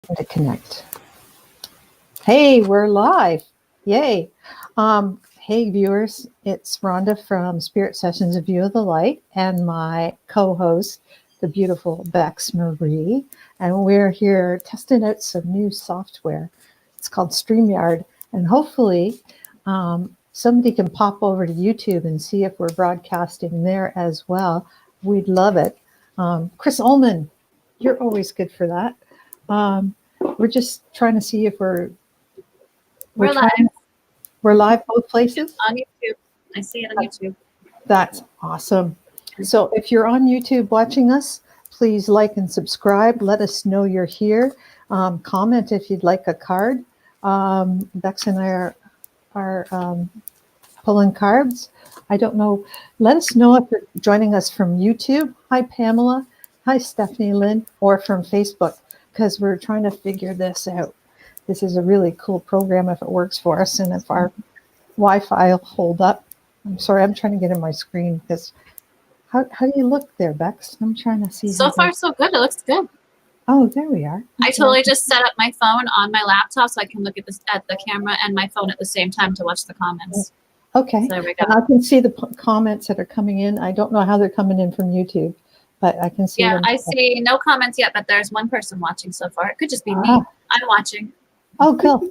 to connect. Hey, we're live. Yay. Hey, viewers. It's Rhonda from Spirit Sessions of View of the Light and my co-host, the beautiful Bex Marie. And we're here testing out some new software. It's called Streamyard. And hopefully somebody can pop over to YouTube and see if we're broadcasting there as well. We'd love it. Chris Ullman, you're always good for that. We're just trying to see if we're live. We're live both places? On YouTube. I see it on YouTube. That's awesome. So if you're on YouTube watching us, please like and subscribe. Let us know you're here. Comment if you'd like a card. Bex and I are pulling cards. I don't know. Let us know if you're joining us from YouTube. Hi, Pamela. Hi, Stephanie Lynn. Or from Facebook, because we're trying to figure this out. This is a really cool program if it works for us and if our Wi-Fi will hold up. I'm sorry, I'm trying to get in my screen because how do you look there, Bex? I'm trying to see. So far, so good. It looks good. Oh, there we are. I totally just set up my phone on my laptop so I can look at this at the camera and my phone at the same time to watch the comments. Okay. So there we go. And I can see the comments that are coming in. I don't know how they're coming in from YouTube, but I can see them. I see no comments yet, but there's one person watching so far. It could just be me. I'm watching. Oh, cool.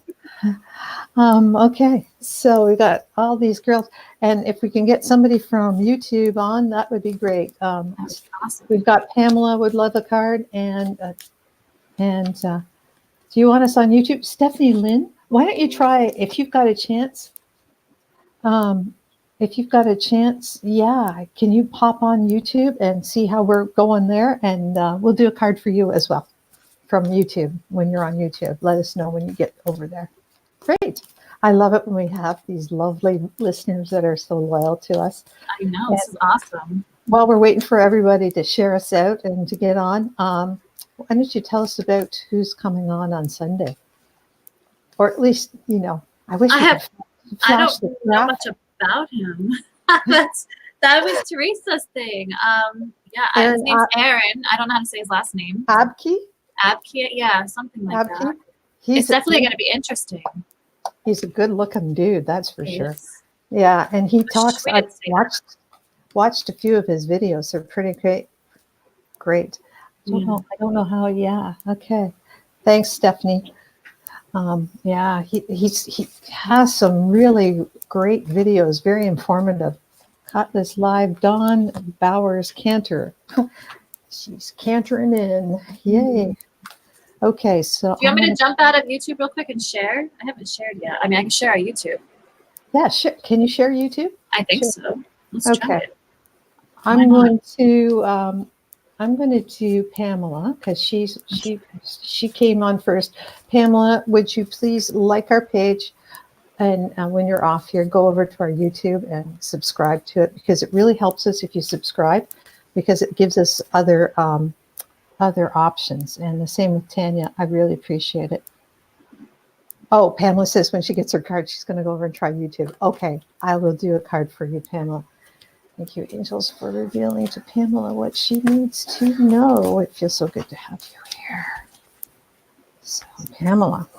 Okay, so we got all these girls, and if we can get somebody from YouTube on, that would be great. That's awesome. We've got Pamela would love a card, and do you want us on YouTube? Stephanie Lynn, why don't you try if you've got a chance? If you've got a chance, yeah, can you pop on YouTube and see how we're going there, and we'll do a card for you as well. From YouTube, when you're on YouTube, let us know when you get over there. Great. I love it when we have these lovely listeners that are so loyal to us. I know, this is awesome. While we're waiting for everybody to share us out and to get on, why don't you tell us about who's coming on Sunday? Or at least, I wish I don't know much about him. That was Teresa's thing. His name's Aaron. I don't know how to say his last name. Abke? Abke, yeah, something like that. It's definitely going to be interesting. He's a good-looking dude, that's for sure. Yeah, and he talks. I've watched a few of his videos. They're pretty great. I don't know how. Yeah. Okay. Thanks, Stephanie. He has some really great videos. Very informative. Caught this live. Dawn Bowers Cantor. She's cantering in. Yay. Okay, so do you want me to jump out of YouTube real quick and share? I haven't shared yet. I mean, I can share our YouTube. Yeah, sure. Can you share YouTube? I think so. Let's try it. I'm going to do Pamela because she came on first. Pamela, would you please like our page, and when you're off here, go over to our YouTube and subscribe to it, because it really helps us if you subscribe, because it gives us other options. And the same with Tanya. I really appreciate it. Oh, Pamela says when she gets her card, she's going to go over and try YouTube. Okay, I will do a card for you, Pamela. Thank you, angels, for revealing to Pamela what she needs to know. It feels so good to have you here. So, Pamela,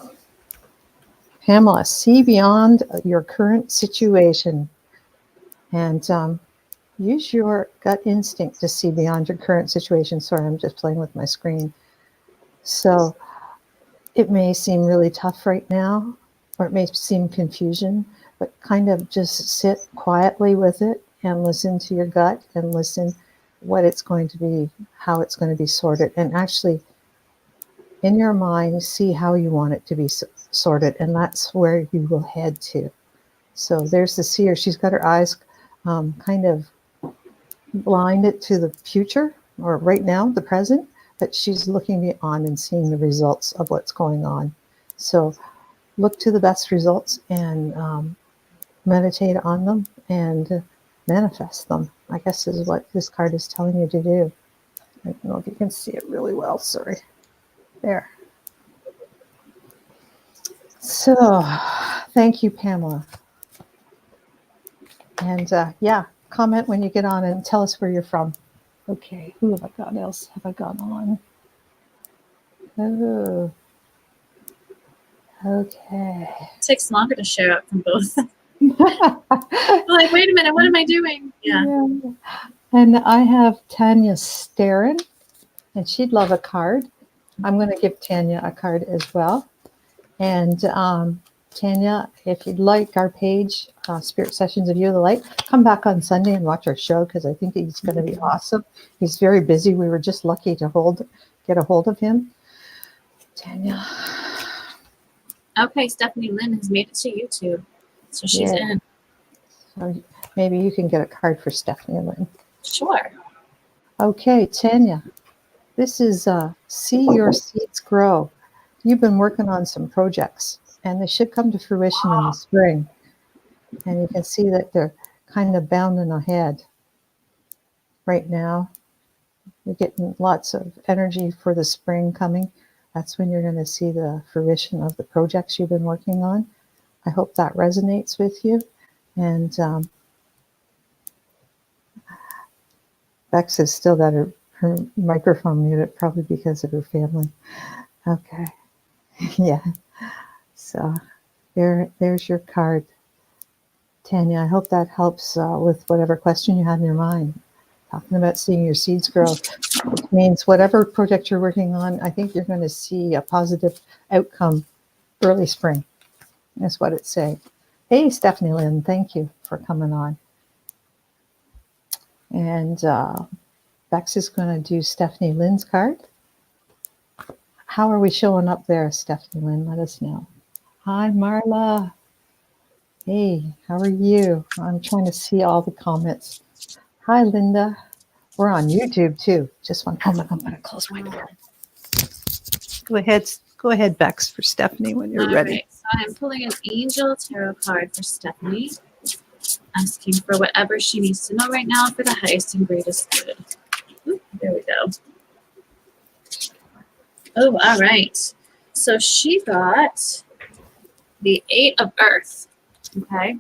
see beyond your current situation, and use your gut instinct to see beyond your current situation. Sorry, I'm just playing with my screen. So it may seem really tough right now, or it may seem confusion, but kind of just sit quietly with it and listen to your gut and listen what it's going to be, how it's going to be sorted, and actually in your mind see how you want it to be sorted, and that's where you will head to. So there's the seer. She's got her eyes kind of blinded to the future, or right now, the present, but she's looking beyond and seeing the results of what's going on. So look to the best results and meditate on them and manifest them. I guess is what this card is telling you to do. I don't know if you can see it really well. Sorry. There. So thank you, Pamela. And comment when you get on and tell us where you're from. Okay, who have I got else? Have I got on? Oh, Okay. It takes longer to share out from both. Like, wait a minute, what am I doing? Yeah. And I have Tanya staring, and she'd love a card. I'm going to give Tanya a card as well. And Tanya, if you'd like our page, Spirit Sessions of You the Light, come back on Sunday and watch our show because I think he's going to be awesome. He's very busy. We were just lucky to get a hold of him. Tanya. Okay, Stephanie Lynn has made it to YouTube, so she's in. So maybe you can get a card for Stephanie Lynn. Sure. Okay, Tanya, this is See Your Seeds Grow. You've been working on some projects, and they should come to fruition in the spring. And you can see that they're kind of bounding ahead right now. You're getting lots of energy for the spring coming. That's when you're going to see the fruition of the projects you've been working on. I hope that resonates with you. And Bex has still got her microphone muted, probably because of her family. Okay. Yeah. So there's your card, Tanya. I hope that helps with whatever question you have in your mind. Talking about seeing your seeds grow, which means whatever project you're working on, I think you're going to see a positive outcome early spring. That's what it's saying. Hey, Stephanie Lynn, thank you for coming on. And Bex is going to do Stephanie Lynn's card. How are we showing up there, Stephanie Lynn? Let us know. Hi, Marla. Hey, how are you? I'm trying to see all the comments. Hi, Linda. We're on YouTube too. Just one moment. I'm going to close my door. Go ahead, Bex, for Stephanie when you're ready. Right. So I'm pulling an Angel Tarot card for Stephanie, asking for whatever she needs to know right now for the highest and greatest good. Ooh, there we go. Oh, all right. So she got the 8 of Earth. Okay.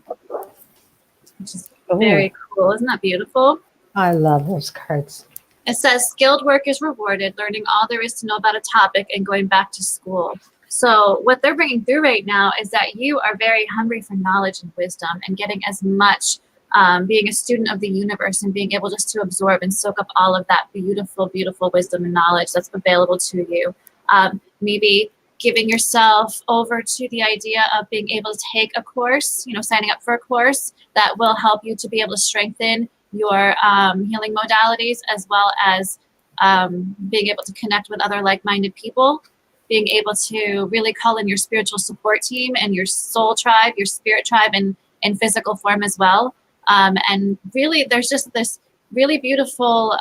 Which is very cool. Isn't that beautiful? I love those cards. It says skilled work is rewarded, learning all there is to know about a topic and going back to school. So what they're bringing through right now is that you are very hungry for knowledge and wisdom and getting as much, being a student of the universe and being able just to absorb and soak up all of that beautiful, beautiful wisdom and knowledge that's available to you. Maybe giving yourself over to the idea of being able to take a course, signing up for a course that will help you to be able to strengthen your healing modalities, as well as being able to connect with other like-minded people, being able to really call in your spiritual support team and your soul tribe, your spirit tribe in physical form as well. And really, there's just this really beautiful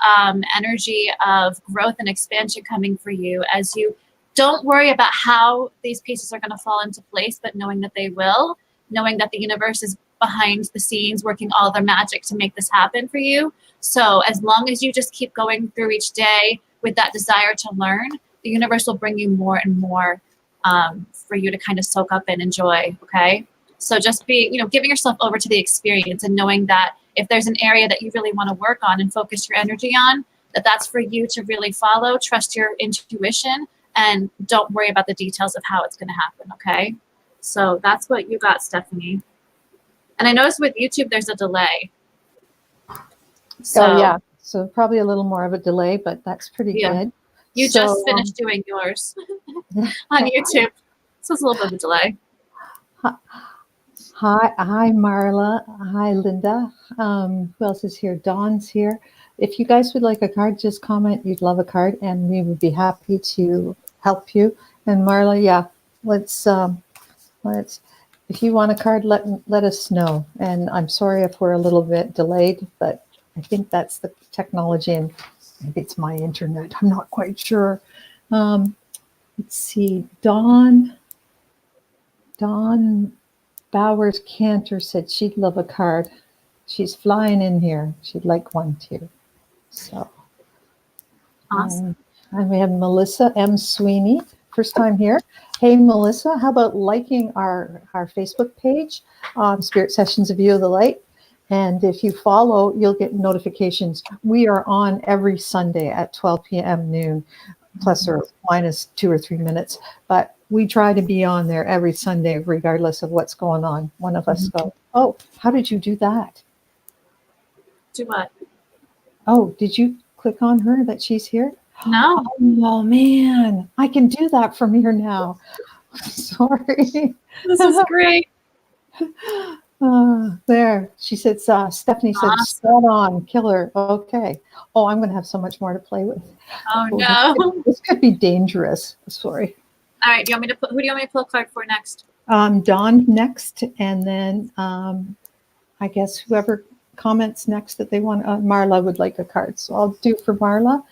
energy of growth and expansion coming for you as you don't worry about how these pieces are going to fall into place, but knowing that they will, knowing that the universe is behind the scenes working all their magic to make this happen for you. So as long as you just keep going through each day with that desire to learn, the universe will bring you more and more for you to kind of soak up and enjoy. Okay. So just giving yourself over to the experience and knowing that if there's an area that you really want to work on and focus your energy on, that's for you to really follow, trust your intuition, and don't worry about the details of how it's going to happen. Okay. So that's what you got, Stephanie. And I noticed with YouTube, there's a delay. So, yeah. So probably a little more of a delay, but that's pretty good. You just finished doing yours on YouTube. So it's a little bit of a delay. Hi, Marla. Hi, Linda. Who else is here? Dawn's here. If you guys would like a card, just comment you'd love a card, and we would be happy to help you. And Marla, yeah, let's. If you want a card, let us know. And I'm sorry if we're a little bit delayed, but I think that's the technology, and maybe it's my internet. I'm not quite sure. Let's see. Dawn Bowers Cantor said she'd love a card. She's flying in here. She'd like one too. So awesome. And we have Melissa M. Sweeney, first time here. Hey, Melissa, how about liking our Facebook page, Spirit Sessions of You of the Light? And if you follow, you'll get notifications. We are on every Sunday at 12 p.m. noon. plus or minus 2 or 3 minutes. But we try to be on there every Sunday, regardless of what's going on. One of us go, oh, how did you do that? Do what? Oh, did you click on her that she's here? No. Oh, man, I can do that from here now. Sorry. This is great. There. She said, Stephanie said, Awesome. spot on, killer. Okay. Oh, I'm going to have so much more to play with. Oh, no. This could be dangerous. Sorry. All right. Who do you want me to pull a card for next? Dawn next, and then I guess whoever comments next that they want, Marla would like a card. So I'll do for Marla,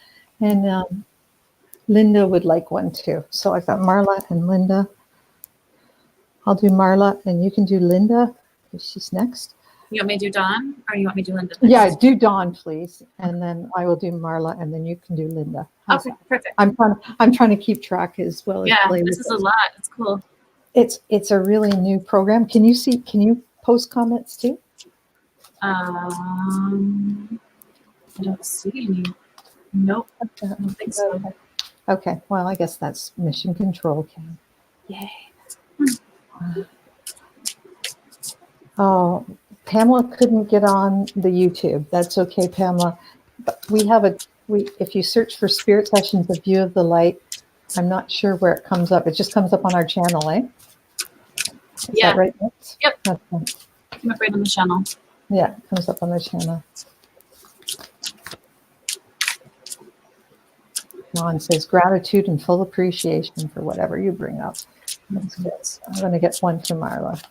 and Linda would like one too. So I've got Marla and Linda. I'll do Marla, and you can do Linda because she's next. You want me to do Dawn, or you want me to do Linda next? Yeah, do Dawn, please, and then I will do Marla, and then you can do Linda. How's Okay, that? perfect. I'm trying to keep track as well as Yeah, play this with is a it. lot. It's cool. It's a really new program. Can you post comments too? I don't see any. Nope, I don't think so. Okay, well, I guess that's mission control, Cam. Yay. Oh, Pamela couldn't get on the YouTube. That's okay, Pamela. But if you search for Spirit Sessions, A View of the Light, I'm not sure where it comes up. It just comes up on our channel, eh? Is that right? Yep. Okay. Come up right on the channel. Yeah, it comes up on the channel. Ron says gratitude and full appreciation for whatever you bring up. That's good. So I'm going to get one for Marla.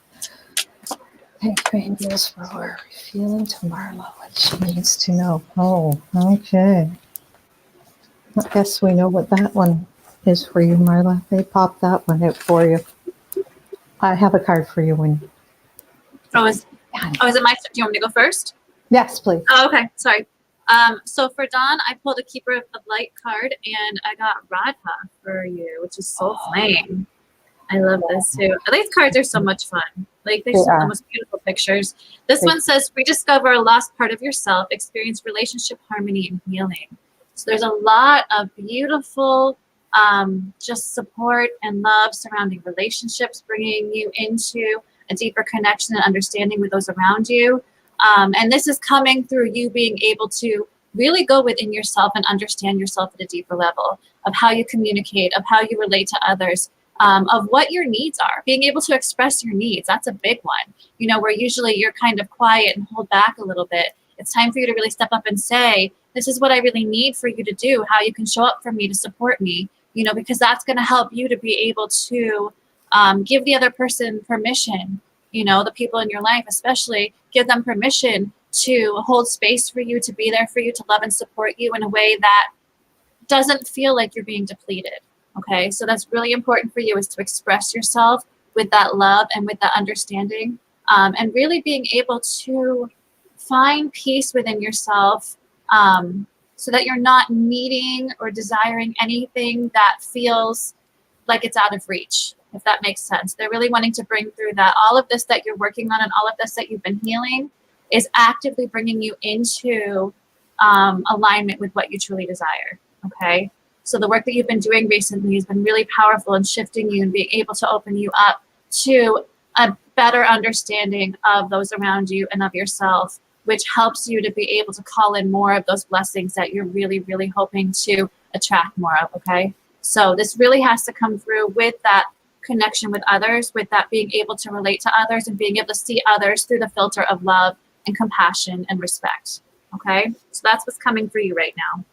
Thank you, angels, for revealing to Marla what she needs to know. Oh, okay. I guess we know what that one is for you, Marla. They popped that one out for you. I have a card for you when. Is it my? Do you want me to go first? Yes, please. Oh, okay. Sorry. So for Dawn, I pulled a Keeper of Light card, and I got Radha for you, which is Soul Flame. I love this too. These cards are so much fun. Like, they're the most beautiful pictures. This one says, rediscover a lost part of yourself, experience relationship harmony and healing. So there's a lot of beautiful just support and love surrounding relationships, bringing you into a deeper connection and understanding with those around you. And this is coming through you being able to really go within yourself and understand yourself at a deeper level of how you communicate, of how you relate to others, of what your needs are, being able to express your needs. That's a big one, where usually you're kind of quiet and hold back a little bit. It's time for you to really step up and say, this is what I really need for you to do, how you can show up for me to support me, because that's going to help you to be able to give the other person permission, the people in your life, especially give them permission to hold space for you, to be there for you, to love and support you in a way that doesn't feel like you're being depleted. Okay, so that's really important for you, is to express yourself with that love and with that understanding, and really being able to find peace within yourself, so that you're not needing or desiring anything that feels like it's out of reach, if that makes sense. They're really wanting to bring through that all of this that you're working on and all of this that you've been healing is actively bringing you into alignment with what you truly desire. Okay. So the work that you've been doing recently has been really powerful in shifting you and being able to open you up to a better understanding of those around you and of yourself, which helps you to be able to call in more of those blessings that you're really, really hoping to attract more of. Okay. So this really has to come through with that connection with others, with that being able to relate to others and being able to see others through the filter of love and compassion and respect. Okay. So that's what's coming for you right now.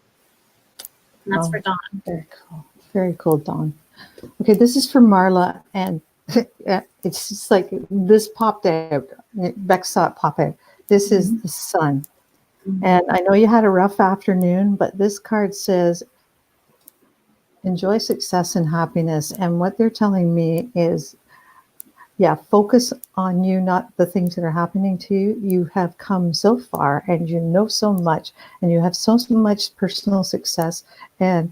And that's for Dawn. Very cool. Very cool, Dawn. Okay, this is for Marla, and it's just like this popped out. Bex saw it pop out. This is the sun. And I know you had a rough afternoon, but this card says, enjoy success and happiness. And what they're telling me is, focus on you, not the things that are happening to you. You have come so far, and you know so much, and you have so much personal success and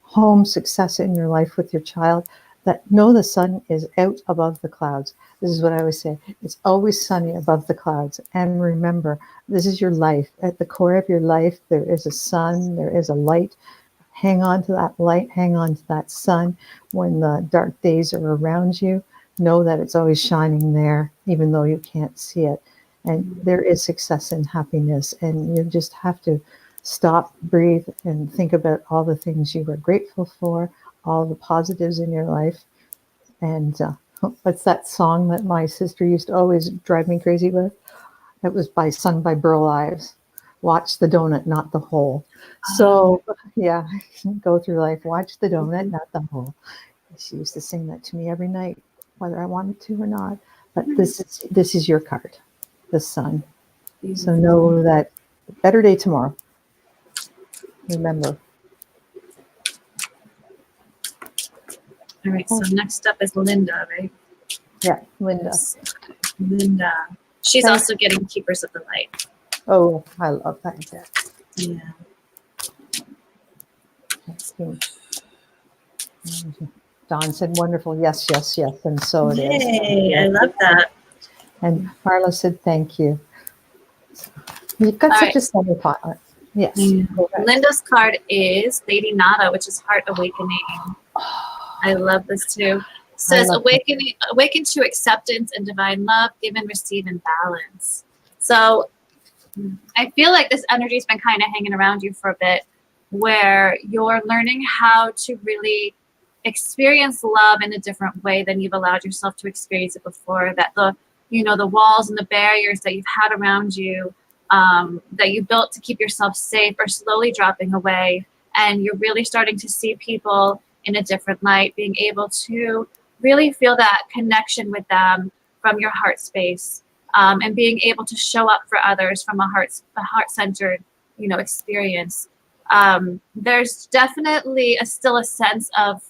home success in your life with your child, that know the sun is out above the clouds. This is what I always say. It's always sunny above the clouds. And remember, this is your life. At the core of your life, there is a sun, there is a light. hang on to that light, hang on to that sun. When the dark days are around you, know that it's always shining there, even though you can't see it. And there is success and happiness. And you just have to stop, breathe, and think about all the things you were grateful for, all the positives in your life. And what's that song that my sister used to always drive me crazy with? It was sung by Burl Ives. Watch the donut, not the hole. So yeah, go through life, watch the donut, not the hole. She used to sing that to me every night, whether I wanted to or not. But this is your card, the sun. So know that better day tomorrow. Remember. All right, so next up is Linda, right? Yeah, Linda. Linda. She's Okay. also getting Keepers of the Light. Oh, I love that deck. Yeah. Dawn said, wonderful. Yes, yes, yes. And so it is. Yay, I love that. And Marla said, thank you. You've got All such right. a sunny pot. Yes. Go ahead. Linda's card is Lady Nada, which is Heart Awakening. I love this too. Says awaken to acceptance and divine love, give and receive in balance. So I feel like this energy's been kind of hanging around you for a bit, where you're learning how to really experience love in a different way than you've allowed yourself to experience it before. That the walls and the barriers that you've had around you, that you built to keep yourself safe, are slowly dropping away, and you're really starting to see people in a different light, being able to really feel that connection with them from your heart space, and being able to show up for others from a heart-centered, experience. There's definitely still a sense of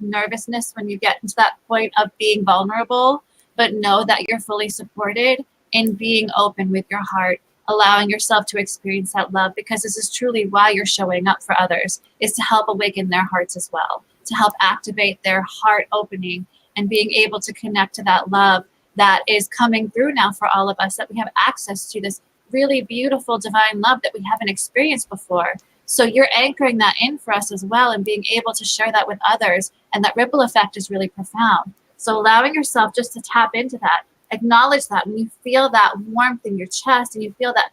nervousness when you get into that point of being vulnerable, but know that you're fully supported in being open with your heart, allowing yourself to experience that love, because this is truly why you're showing up for others, is to help awaken their hearts as well, to help activate their heart opening and being able to connect to that love that is coming through now for all of us, that we have access to this really beautiful divine love that we haven't experienced before. So you're anchoring that in for us as well, and being able to share that with others, and that ripple effect is really profound. So allowing yourself just to tap into that, acknowledge that when you feel that warmth in your chest and you feel that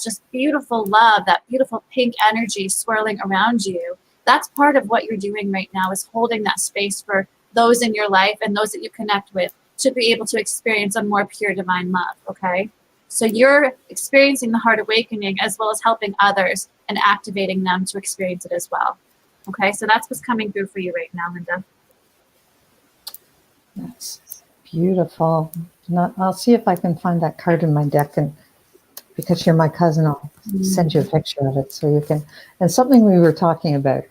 just beautiful love, that beautiful pink energy swirling around you, that's part of what you're doing right now, is holding that space for those in your life and those that you connect with to be able to experience a more pure divine love, okay? So you're experiencing the heart awakening as well as helping others and activating them to experience it as well. Okay, so that's what's coming through for you right now, Linda. That's beautiful. I'll see if I can find that card in my deck, and because you're my cousin, I'll send you a picture of it so you can. And something we were talking about,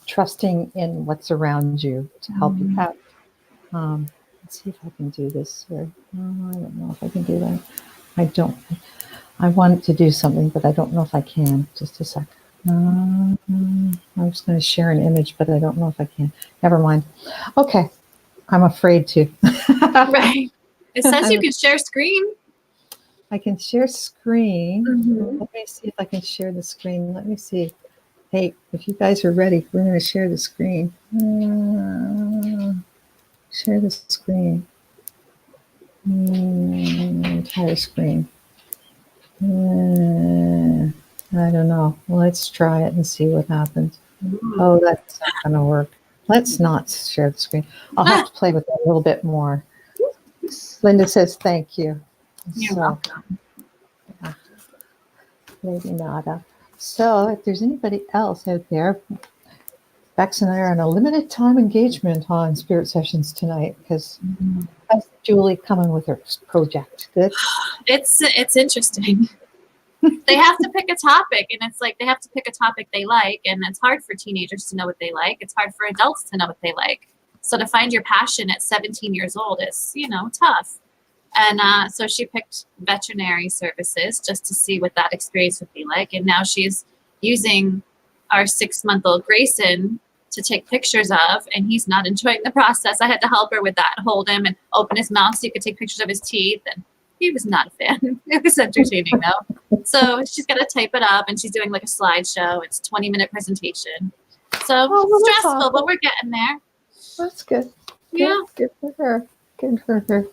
trusting in what's around you to help you out. Let's see if I can do this here. I don't know if I can do that. I want to do something, but I don't know if I can. Just a sec. I'm just going to share an image, but I don't know if I can. Never mind. Okay. I'm afraid to. Right. It says you can share screen. I can share screen. Let me see if I can share the screen. Let me see. Hey, if you guys are ready, we're going to share the screen. Share the screen. Entire screen. I don't know. Let's try it and see what happens. Oh, that's not going to work. Let's not share the screen. I'll have to play with it a little bit more. Linda says thank you. You're welcome. Lady Nada. So if there's anybody else out there, Bex and I are on a limited time engagement on Spirit Sessions tonight, because that's Julie coming with her project. Good. It's interesting. They have to pick a topic, and it's like they have to pick a topic they like, and it's hard for teenagers to know what they like. It's hard for adults to know what they like. So to find your passion at 17 years old is, tough. And so she picked veterinary services just to see what that experience would be like. And now she's using our 6-month-old Grayson to take pictures of, and he's not enjoying the process. I had to help her with that, hold him and open his mouth so you could take pictures of his teeth. And He was not a fan. It was entertaining though. So she's got to type it up, and she's doing like a slideshow. It's a 20-minute presentation. So Oh, well, that's stressful, awesome. but we're getting there. That's good. Yeah. Good for her. Good for her.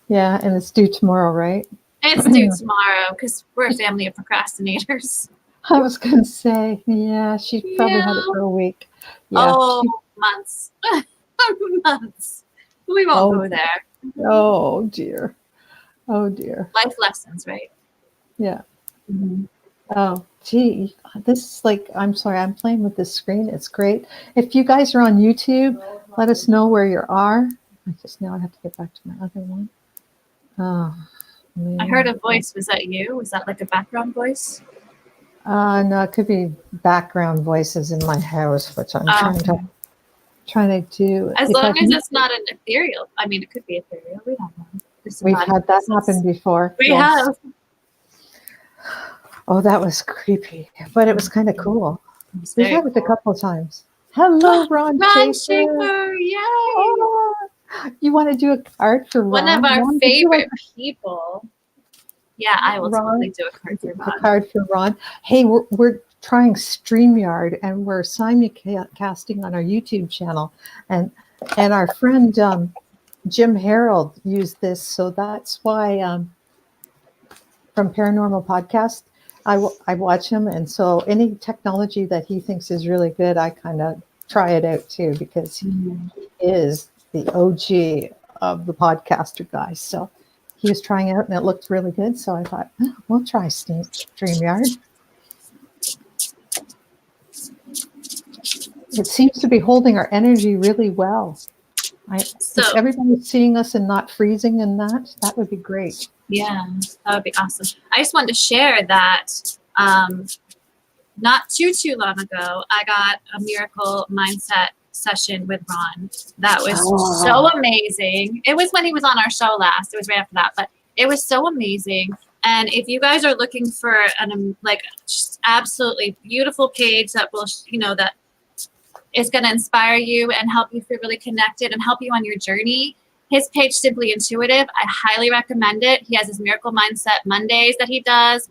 Yeah, and it's due tomorrow, right? It's due tomorrow because we're a family of procrastinators. I was going to say, yeah, she probably had it for a week. Yeah. Oh, months. Months. We won't go there. Oh, dear. Oh, dear. Life lessons, right? Yeah. Mm-hmm. Oh, gee. This is like, I'm sorry, I'm playing with this screen. It's great. If you guys are on YouTube, let us know where you are. I have to get back to my other one. Oh, man. I heard a voice. Was that you? Was that like a background voice? No, it could be background voices in my house, which I'm trying to do. As long as it's not an ethereal. I mean, it could be ethereal. We don't know. We've had that happen before. We have. Oh, that was creepy, but it was kind of cool. We've had it a couple of times. Hello, Ron Shaker. Yay! Oh, you want to do a card for Ron? One of our favorite people. Yeah, I will totally do a card for Ron. A card for Ron. Hey, we're trying StreamYard, and we're simulcasting on our YouTube channel, and our friend Jim Harold used this, so that's why from Paranormal Podcast, I watch him, and so any technology that he thinks is really good, I kind of try it out too, because he is the OG of the podcaster guys. So he was trying it out, and it looked really good. So I thought, we'll try StreamYard. It seems to be holding our energy really well. If everybody's seeing us and not freezing and that would be great. Yeah, that would be awesome. I just wanted to share that not too long ago, I got a miracle mindset session with Ron. That was so amazing. It was when he was on our show last. It was right after that, but it was so amazing. And if you guys are looking for an just absolutely beautiful page that will, that is going to inspire you and help you feel really connected and help you on your journey, his page, Simply Intuitive, I highly recommend it. He has his Miracle Mindset Mondays that he does,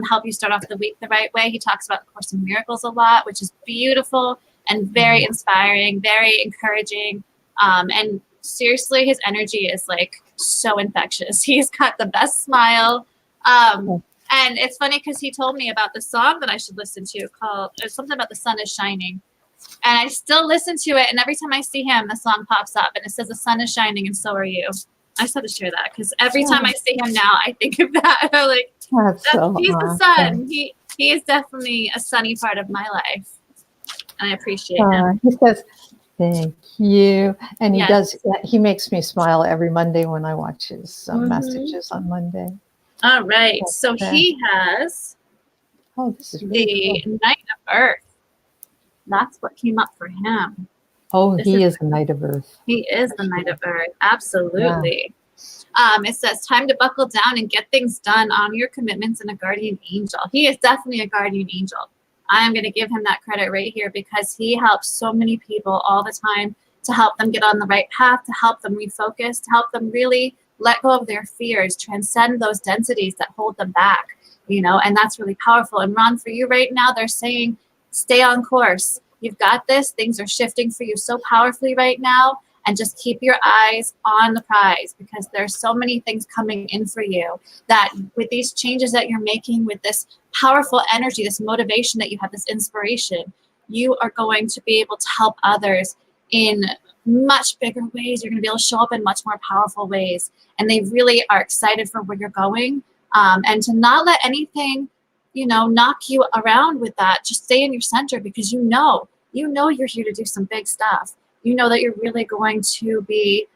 help you start off the week the right way. He talks about the Course in Miracles a lot, which is beautiful and very inspiring, very encouraging. And seriously, his energy is like so infectious. He's got the best smile. And it's funny because he told me about the song that I should listen to called, there's something about the sun is shining. And I still listen to it, and every time I see him, the song pops up, and it says, "The sun is shining, and so are you." I just had to share that because every time I see him now, I think of that. I'm like, he's the sun. He is definitely a sunny part of my life, and I appreciate him. He says, "Thank you," and he does. He makes me smile every Monday when I watch his messages on Monday. All right, so he has this is really the Knight of Earth. That's what came up for him. Oh, he is the Knight of Earth. He is the Knight of Earth. Absolutely. Yeah. It says, time to buckle down and get things done. Honor your commitments and a guardian angel. He is definitely a guardian angel. I am going to give him that credit right here because he helps so many people all the time to help them get on the right path, to help them refocus, to help them really let go of their fears, transcend those densities that hold them back, and that's really powerful. And Ron, for you right now, they're saying, stay on course. You've got this. Things are shifting for you so powerfully right now. And just keep your eyes on the prize because there's so many things coming in for you that with these changes that you're making, with this powerful energy, this motivation that you have, this inspiration, you are going to be able to help others in much bigger ways. You're going to be able to show up in much more powerful ways. And they really are excited for where you're going. And to not let anything knock you around with that. Just stay in your center because you know you're here to do some big stuff. You know that you're really going to be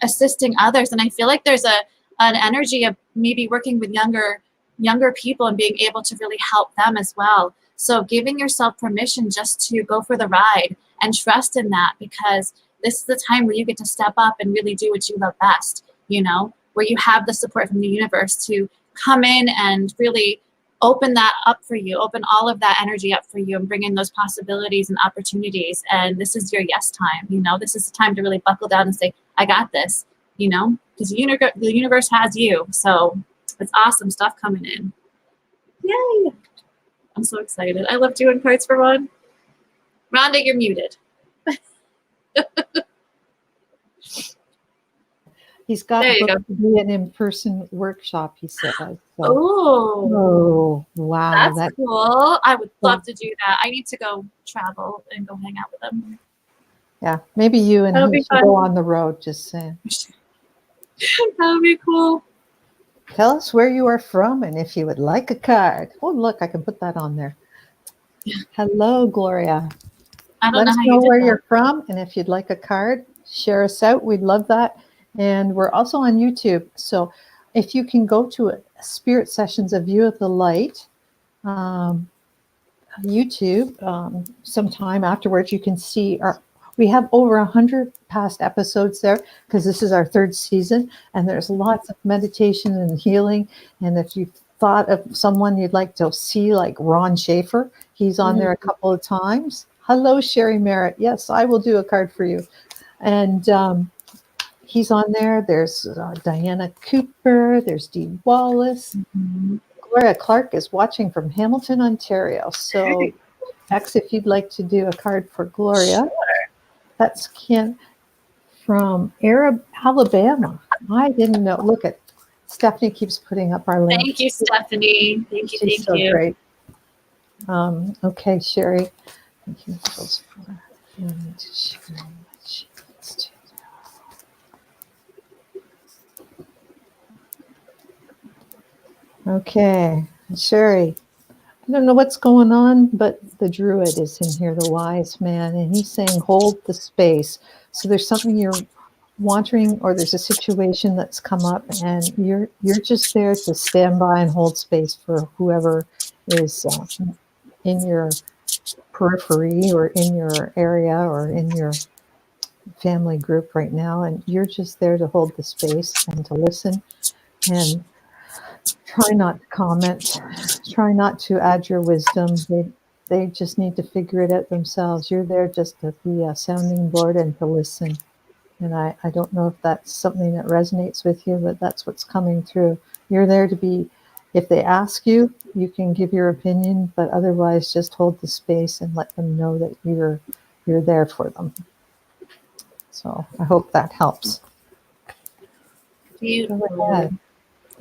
assisting others. And I feel like there's an energy of maybe working with younger people and being able to really help them as well. So giving yourself permission just to go for the ride and trust in that because this is the time where you get to step up and really do what you love best, where you have the support from the universe to come in and really open that up for you, open all of that energy up for you and bring in those possibilities and opportunities. And this is your yes time, this is the time to really buckle down and say, I got this, because the universe has you. So it's awesome stuff coming in. Yay! I'm so excited. I love doing cards for Ron. Rhonda, you're muted. He's got There you booked to be an in-person workshop, he said. So. Oh, Wow. that's cool. I would love to do that. I need to go travel and go hang out with them. Yeah, maybe you and That'll he be should go on the road, just saying. That would be cool. Tell us where you are from and if you would like a card. Oh, look, I can put that on there. Hello, Gloria. I don't Let know us how know you did where that. you're from, and if you'd like a card, share us out. We'd love that. And we're also on YouTube. So if you can go to Spirit Sessions, A View of the Light, YouTube, sometime afterwards, you can see we have over 100 past episodes there because this is our 3rd season, and there's lots of meditation and healing. And if you thought of someone you'd like to see, like Ron Schaefer, he's on there a couple of times. Hello, Sherry Merritt. Yes, I will do a card for you. And he's on there. There's Diana Cooper. There's Dee Wallace. Gloria Clark is watching from Hamilton, Ontario. So, X, if you'd like to do a card for Gloria. Sure. That's Ken from Alabama. I didn't know. Look at Stephanie keeps putting up our link. Thank you, Stephanie. Thank you. She's so great. Okay, Sherry. Thank you. Okay, Sherry. I don't know what's going on, but the druid is in here, the wise man, and he's saying, hold the space. So there's something you're wanting, or there's a situation that's come up, and you're just there to stand by and hold space for whoever is in your periphery or in your area or in your family group right now, and you're just there to hold the space and to listen and try not to comment, try not to add your wisdom. They just need to figure it out themselves. You're there just to be a sounding board and to listen. And I don't know if that's something that resonates with you, but that's what's coming through. You're there to be, if they ask you, you can give your opinion, but otherwise just hold the space and let them know that you're there for them. So I hope that helps. Beautiful.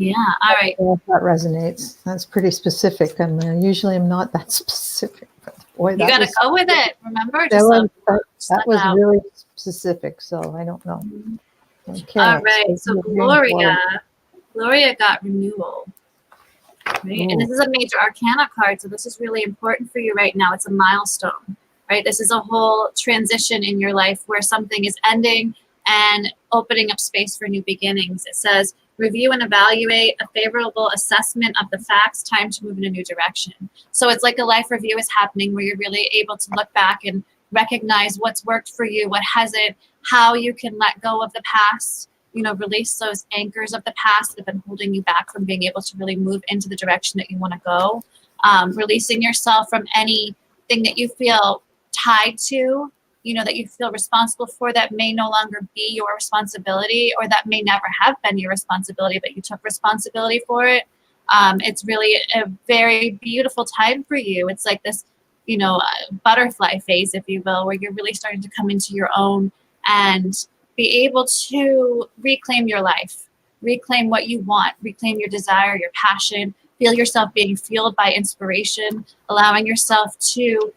Yeah, all right. If that resonates. That's pretty specific. And usually I'm not that specific. But boy, You got to go with it. Remember? That was really specific, so I don't know. Okay. All right. So Gloria got renewal. Right? And this is a major arcana card, so this is really important for you right now. It's a milestone, right? This is a whole transition in your life where something is ending and opening up space for new beginnings. It says, review and evaluate a favorable assessment of the facts, time to move in a new direction. So it's like a life review is happening where you're really able to look back and recognize what's worked for you, what hasn't, how you can let go of the past, release those anchors of the past that have been holding you back from being able to really move into the direction that you want to go. Releasing yourself from anything that you feel tied to, that you feel responsible for that may no longer be your responsibility, or that may never have been your responsibility, but you took responsibility for it. It's really a very beautiful time for you. It's like this, butterfly phase, if you will, where you're really starting to come into your own and be able to reclaim your life, reclaim what you want, reclaim your desire, your passion, feel yourself being fueled by inspiration, allowing yourself to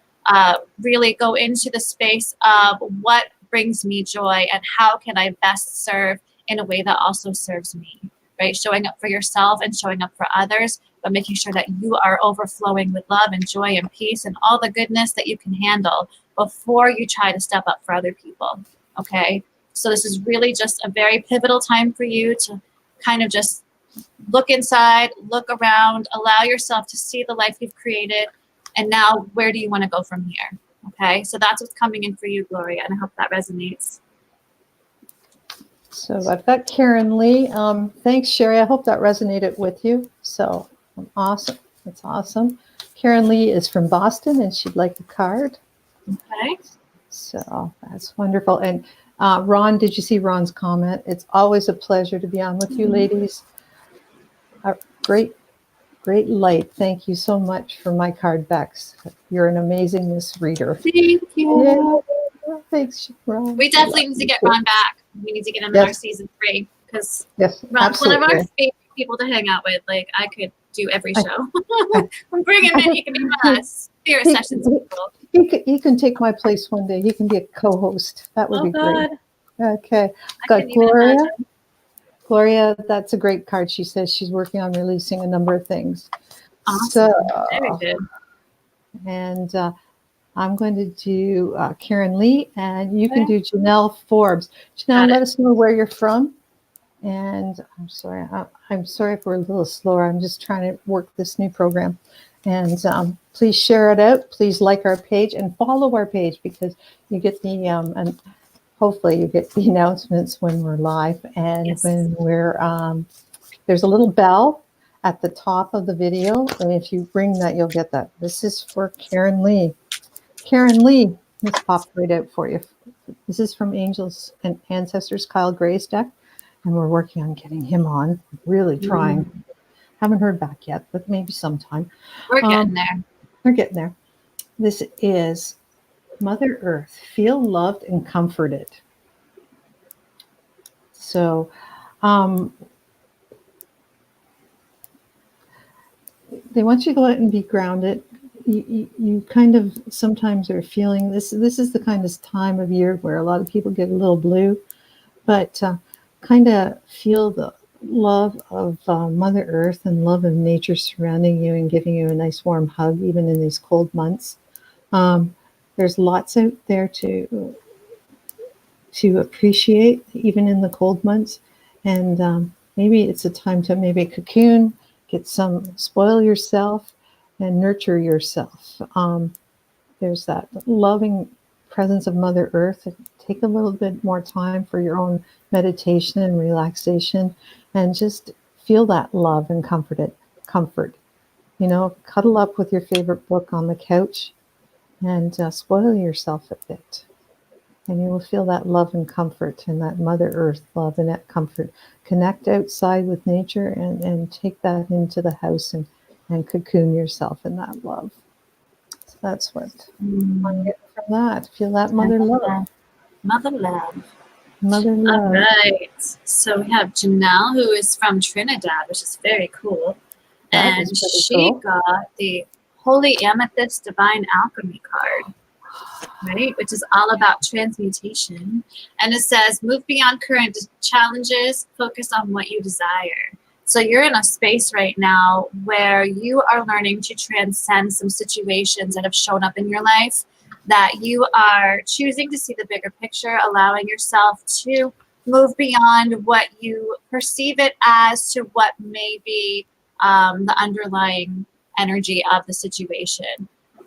really go into the space of what brings me joy and how can I best serve in a way that also serves me, right? Showing up for yourself and showing up for others, but making sure that you are overflowing with love and joy and peace and all the goodness that you can handle before you try to step up for other people, okay? So this is really just a very pivotal time for you to kind of just look inside, look around, allow yourself to see the life you've created. And now, where do you want to go from here? Okay, so that's what's coming in for you, Gloria, and I hope that resonates. So I've got Karen Lee. Thanks, Sherry. I hope that resonated with you. So awesome. That's awesome. Karen Lee is from Boston, and she'd like a card. Okay. So that's wonderful. And Ron, did you see Ron's comment? It's always a pleasure to be on with you, ladies. Great, great light. Thank you so much for my card backs. You're an amazing misreader. Thank you. Yeah. Thanks, Ron. We definitely need to get Ron back. We need to get him in our season 3 because yes, Ron's one of our absolutely. favorite people to hang out with. Like I could do every show. Bring him in. He can be my spirit sessions people. He can take my place one day. He can be a co-host. That would be God. great. Okay. Got Gloria. Gloria, that's a great card. She says she's working on releasing a number of things. Awesome. So, very good. And I'm going to do Karen Lee, and you can do Janelle Forbes. Janelle, let us know where you're from. And I'm sorry if we're a little slower. I'm just trying to work this new program. And please share it out. Please like our page and follow our page because you get the and hopefully you get the announcements when we're live and when we're there's a little bell at the top of the video, and if you ring that, you'll get that. This is for Karen Lee. Karen Lee, let's pop right out for you. This is from Angels and Ancestors Kyle Gray's deck, and we're working on getting him on. Really trying. Haven't heard back yet, but maybe sometime. We're getting there. We're getting there. This is Mother Earth. Feel loved and comforted. So, they want you to go out and be grounded. You kind of sometimes are feeling this. This is the kind of time of year where a lot of people get a little blue, but kind of feel the love of Mother Earth and love of nature surrounding you and giving you a nice warm hug, even in these cold months. There's lots out there to appreciate, even in the cold months. And maybe it's a time to maybe cocoon, get some, spoil yourself, and nurture yourself. There's that loving presence of Mother Earth. Take a little bit more time for your own meditation and relaxation, and just feel that love and comfort. You know, cuddle up with your favorite book on the couch and spoil yourself a bit. And you will feel that love and comfort and that Mother Earth love and that comfort. Connect outside with nature and take that into the house and cocoon yourself in that love. So that's what I'm getting from that. Feel that mother love. Mother love. Mother love. All right. So we have Janelle, who is from Trinidad, which is very cool. That and is she cool. got the Holy Amethyst Divine Alchemy card, right? Which is all about transmutation. And it says, move beyond current challenges, focus on what you desire. So you're in a space right now where you are learning to transcend some situations that have shown up in your life, that you are choosing to see the bigger picture, allowing yourself to move beyond what you perceive it as to what may be the underlying energy of the situation.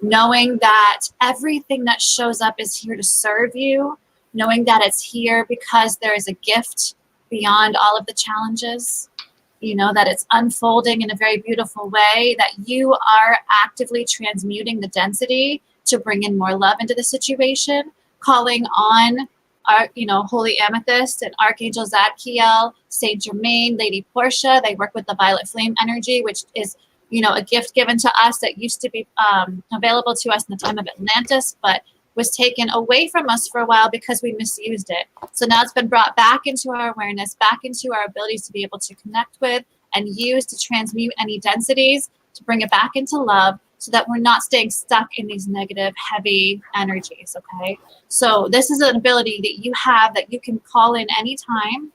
Knowing that everything that shows up is here to serve you, knowing that it's here because there is a gift beyond all of the challenges, you know, that it's unfolding in a very beautiful way, that you are actively transmuting the density to bring in more love into the situation, calling on our, you know, Holy Amethyst and Archangel Zadkiel, Saint Germain, Lady Portia. They work with the violet flame energy, which is, you know, a gift given to us that used to be available to us in the time of Atlantis, but was taken away from us for a while because we misused it. So now it's been brought back into our awareness, back into our abilities to be able to connect with and use to transmute any densities, to bring it back into love, so that we're not staying stuck in these negative, heavy energies, okay? So this is an ability that you have that you can call in anytime.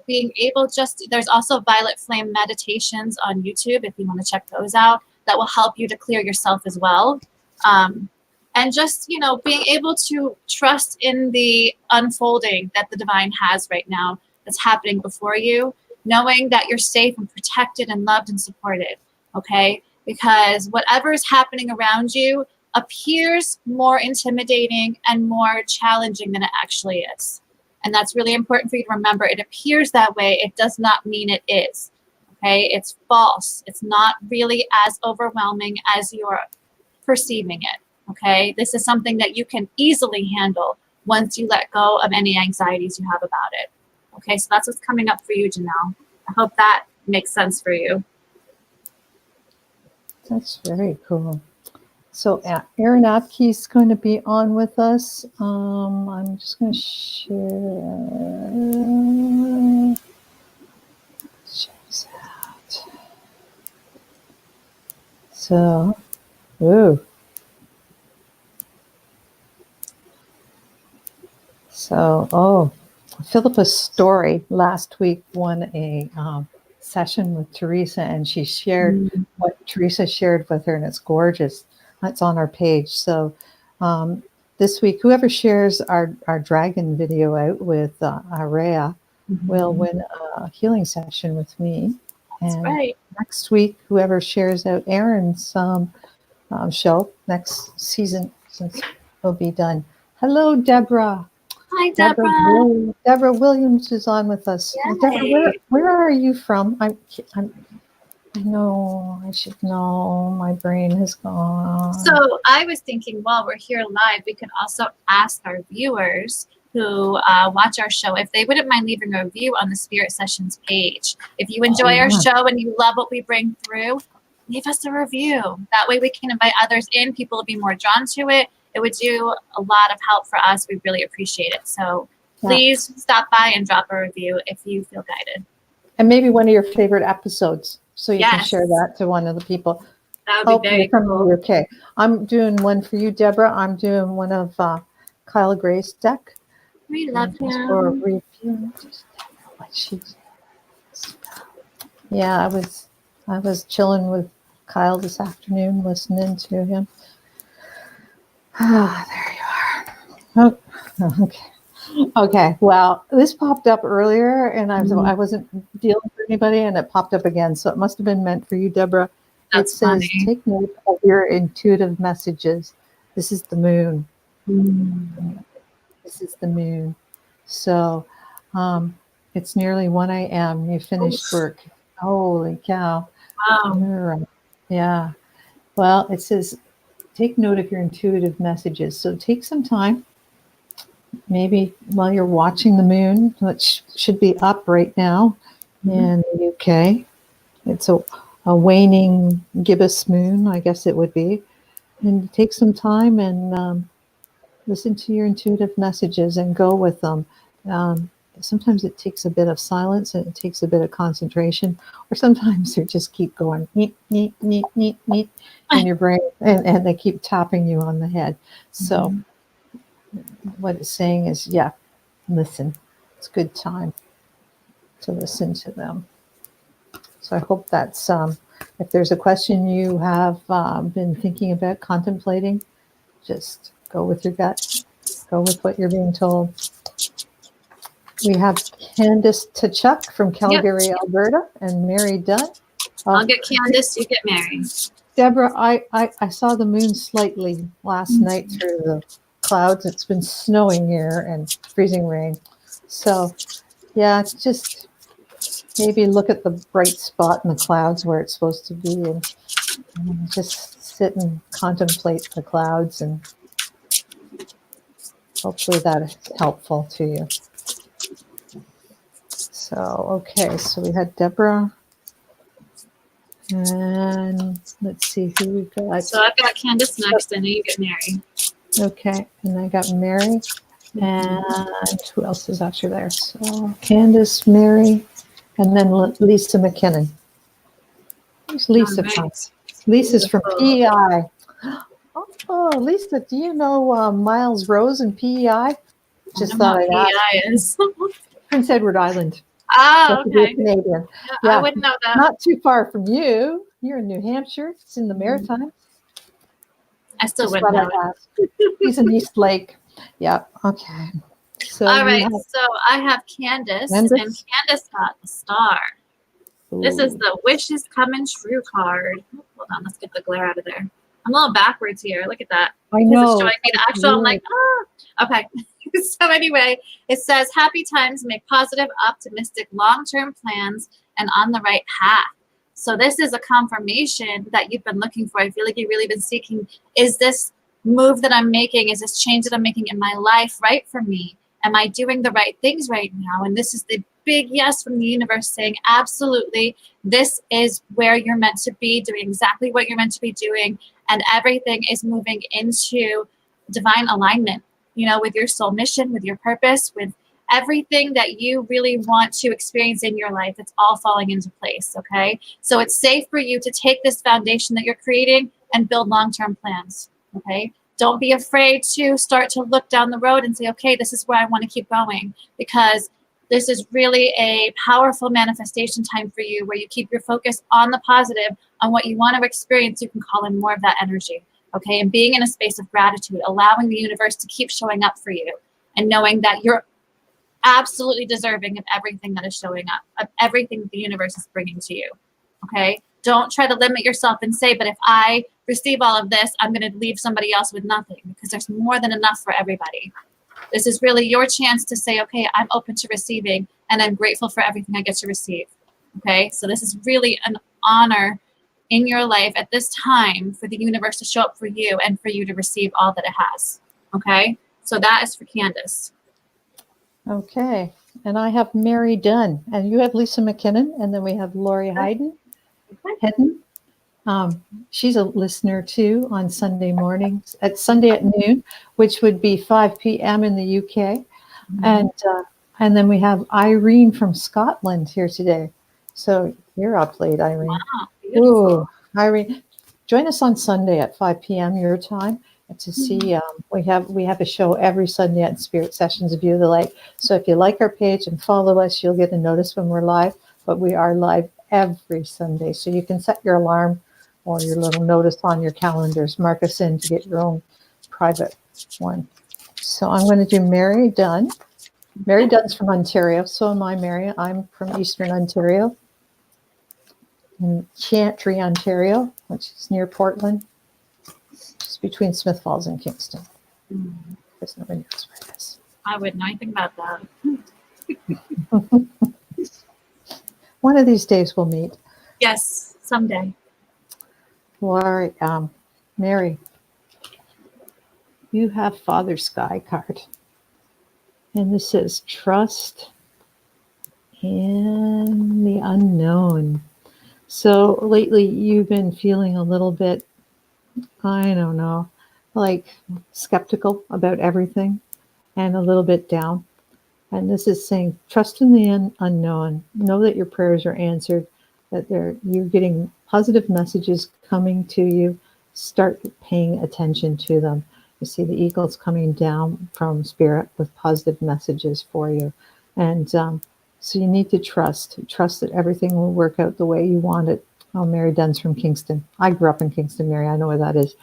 Being able there's also violet flame meditations on YouTube if you want to check those out, that will help you to clear yourself as well. And just, you know, being able to trust in the unfolding that the divine has right now that's happening before you, knowing that you're safe and protected and loved and supported, okay? Because whatever is happening around you appears more intimidating and more challenging than it actually is. And that's really important for you to remember. It appears that way. It does not mean it is, okay? It's false. It's not really as overwhelming as you're perceiving it, okay? This is something that you can easily handle once you let go of any anxieties you have about it. Okay, so that's what's coming up for you, Janelle. I hope that makes sense for you. That's very cool. So Aaron Apke's going to be on with us. I'm just going to share this out. So, ooh. So, Philippa's story last week won a session with Teresa, and she shared what Teresa shared with her, and it's gorgeous. It's on our page. So this week, whoever shares our dragon video out with Araya will win a healing session with me. That's and right. Next week, whoever shares out Aaron's show, next season will be done. Hello, Deborah. Hi, Deborah. Deborah Williams is on with us. Yay. Deborah, where are you from? I know, I should know. My brain has gone. So I was thinking, while we're here live, we can also ask our viewers who watch our show if they wouldn't mind leaving a review on the Spirit Sessions page. If you enjoy our show and you love what we bring through, leave us a review. That way we can invite others in. People will be more drawn to it. It would do a lot of help for us. We really appreciate it. So please stop by and drop a review if you feel guided. And maybe one of your favorite episodes, so you can share that to one of the people. That would be very cool. Okay, I'm doing one for you, Deborah. I'm doing one of Kyle Gray's deck. We love him. For a review. Yeah, I was chilling with Kyle this afternoon, listening to him. Ah, there you are. Oh, okay. Okay. Well, this popped up earlier, and I wasn't dealing with anybody, and it popped up again. So it must have been meant for you, Deborah. That's it says, funny. Take note of your intuitive messages. This is the moon. This is the moon. So it's nearly 1 a.m. You finished work. Holy cow. Wow. Yeah. Well, it says, take note of your intuitive messages. So take some time, maybe while you're watching the moon, which should be up right now in the UK. It's a waning gibbous moon, I guess it would be. And take some time and listen to your intuitive messages and go with them. Sometimes it takes a bit of silence and it takes a bit of concentration, or sometimes they just keep going neat, neat, neat, neat, neat in your brain, and they keep tapping you on the head. So what it's saying is, listen. It's a good time to listen to them. So I hope that's, if there's a question you have been thinking about, contemplating, just go with your gut, go with what you're being told. We have Candace Tkachuk from Calgary, Alberta, and Mary Dunn. I'll get Candace, you get Mary. Deborah, I saw the moon slightly last night through the clouds. It's been snowing here and freezing rain. So, it's just maybe look at the bright spot in the clouds where it's supposed to be and just sit and contemplate the clouds, and hopefully that is helpful to you. So, okay, so we had Deborah, and let's see who we got. So I've got Candace next, and you get Mary. Okay, and I got Mary, and who else is actually there? So Candace, Mary, and then Lisa McKinnon. Who's Lisa from? Lisa's from PEI. Oh, Lisa, do you know Miles Rose and PEI? Just thought I'd ask. PEI is. Prince Edward Island. Oh, okay. Canadian. I wouldn't know that. Not too far from you. You're in New Hampshire. It's in the Maritimes. I still wouldn't know it. He's in East Lake. Yeah. Okay. So all right. So I have Candace, and Candace got the star. Ooh. This is the Wishes Coming True card. Hold on. Let's get the glare out of there. I'm a little backwards here. Look at that. I know. It's showing me the actual. I'm like, okay. So anyway, it says, happy times, make positive, optimistic, long-term plans, and on the right path. So this is a confirmation that you've been looking for. I feel like you've really been seeking. Is this move that I'm making? Is this change that I'm making in my life right for me? Am I doing the right things right now? And this is the big yes from the universe saying, absolutely, this is where you're meant to be, doing exactly what you're meant to be doing. And everything is moving into divine alignment, you know, with your soul mission, with your purpose, with everything that you really want to experience in your life. It's all falling into place, okay? So it's safe for you to take this foundation that you're creating and build long-term plans, okay? Don't be afraid to start to look down the road and say, okay, this is where I want to keep going, because this is really a powerful manifestation time for you where you keep your focus on the positive, on what you want to experience. You can call in more of that energy, okay? And being in a space of gratitude, allowing the universe to keep showing up for you and knowing that you're absolutely deserving of everything that is showing up, of everything that the universe is bringing to you, okay? Don't try to limit yourself and say, but if I receive all of this, I'm going to leave somebody else with nothing, because there's more than enough for everybody. This is really your chance to say, okay, I'm open to receiving, and I'm grateful for everything I get to receive, okay? So this is really an honor in your life at this time for the universe to show up for you and for you to receive all that it has, okay? So that is for Candace. Okay. And I have Mary Dunn, and you have Lisa McKinnon, and then we have Lori Hayden. She's a listener too on Sunday mornings, at Sunday at noon, which would be 5 p.m. in the UK. And then we have Irene from Scotland here today. So you're up late, Irene. Wow, beautiful. Ooh, Irene, join us on Sunday at 5 p.m. your time to see. We have a show every Sunday at Spirit Sessions View of the Light. So if you like our page and follow us, you'll get a notice when we're live. But we are live every Sunday, so you can set your alarm or your little notice on your calendars. Mark us in to get your own private one. So I'm going to do Mary Dunn. Mary Dunn's from Ontario. So am I, Mary. I'm from Eastern Ontario, in Chantry, Ontario, which is near Portland, just between Smith Falls and Kingston. Because nobody knows where it is. I wouldn't know anything about that. One of these days we'll meet. Yes, someday. All right, Mary, you have Father Sky card. And this says trust in the unknown. So lately you've been feeling a little bit, I don't know, like skeptical about everything and a little bit down. And this is saying, trust in the unknown. Know that your prayers are answered, that you're getting positive messages coming to you. Start paying attention to them. You see the eagles coming down from Spirit with positive messages for you. And so you need to trust that everything will work out the way you want it. Oh, Mary Dunn's from Kingston. I grew up in Kingston, Mary. I know where that is.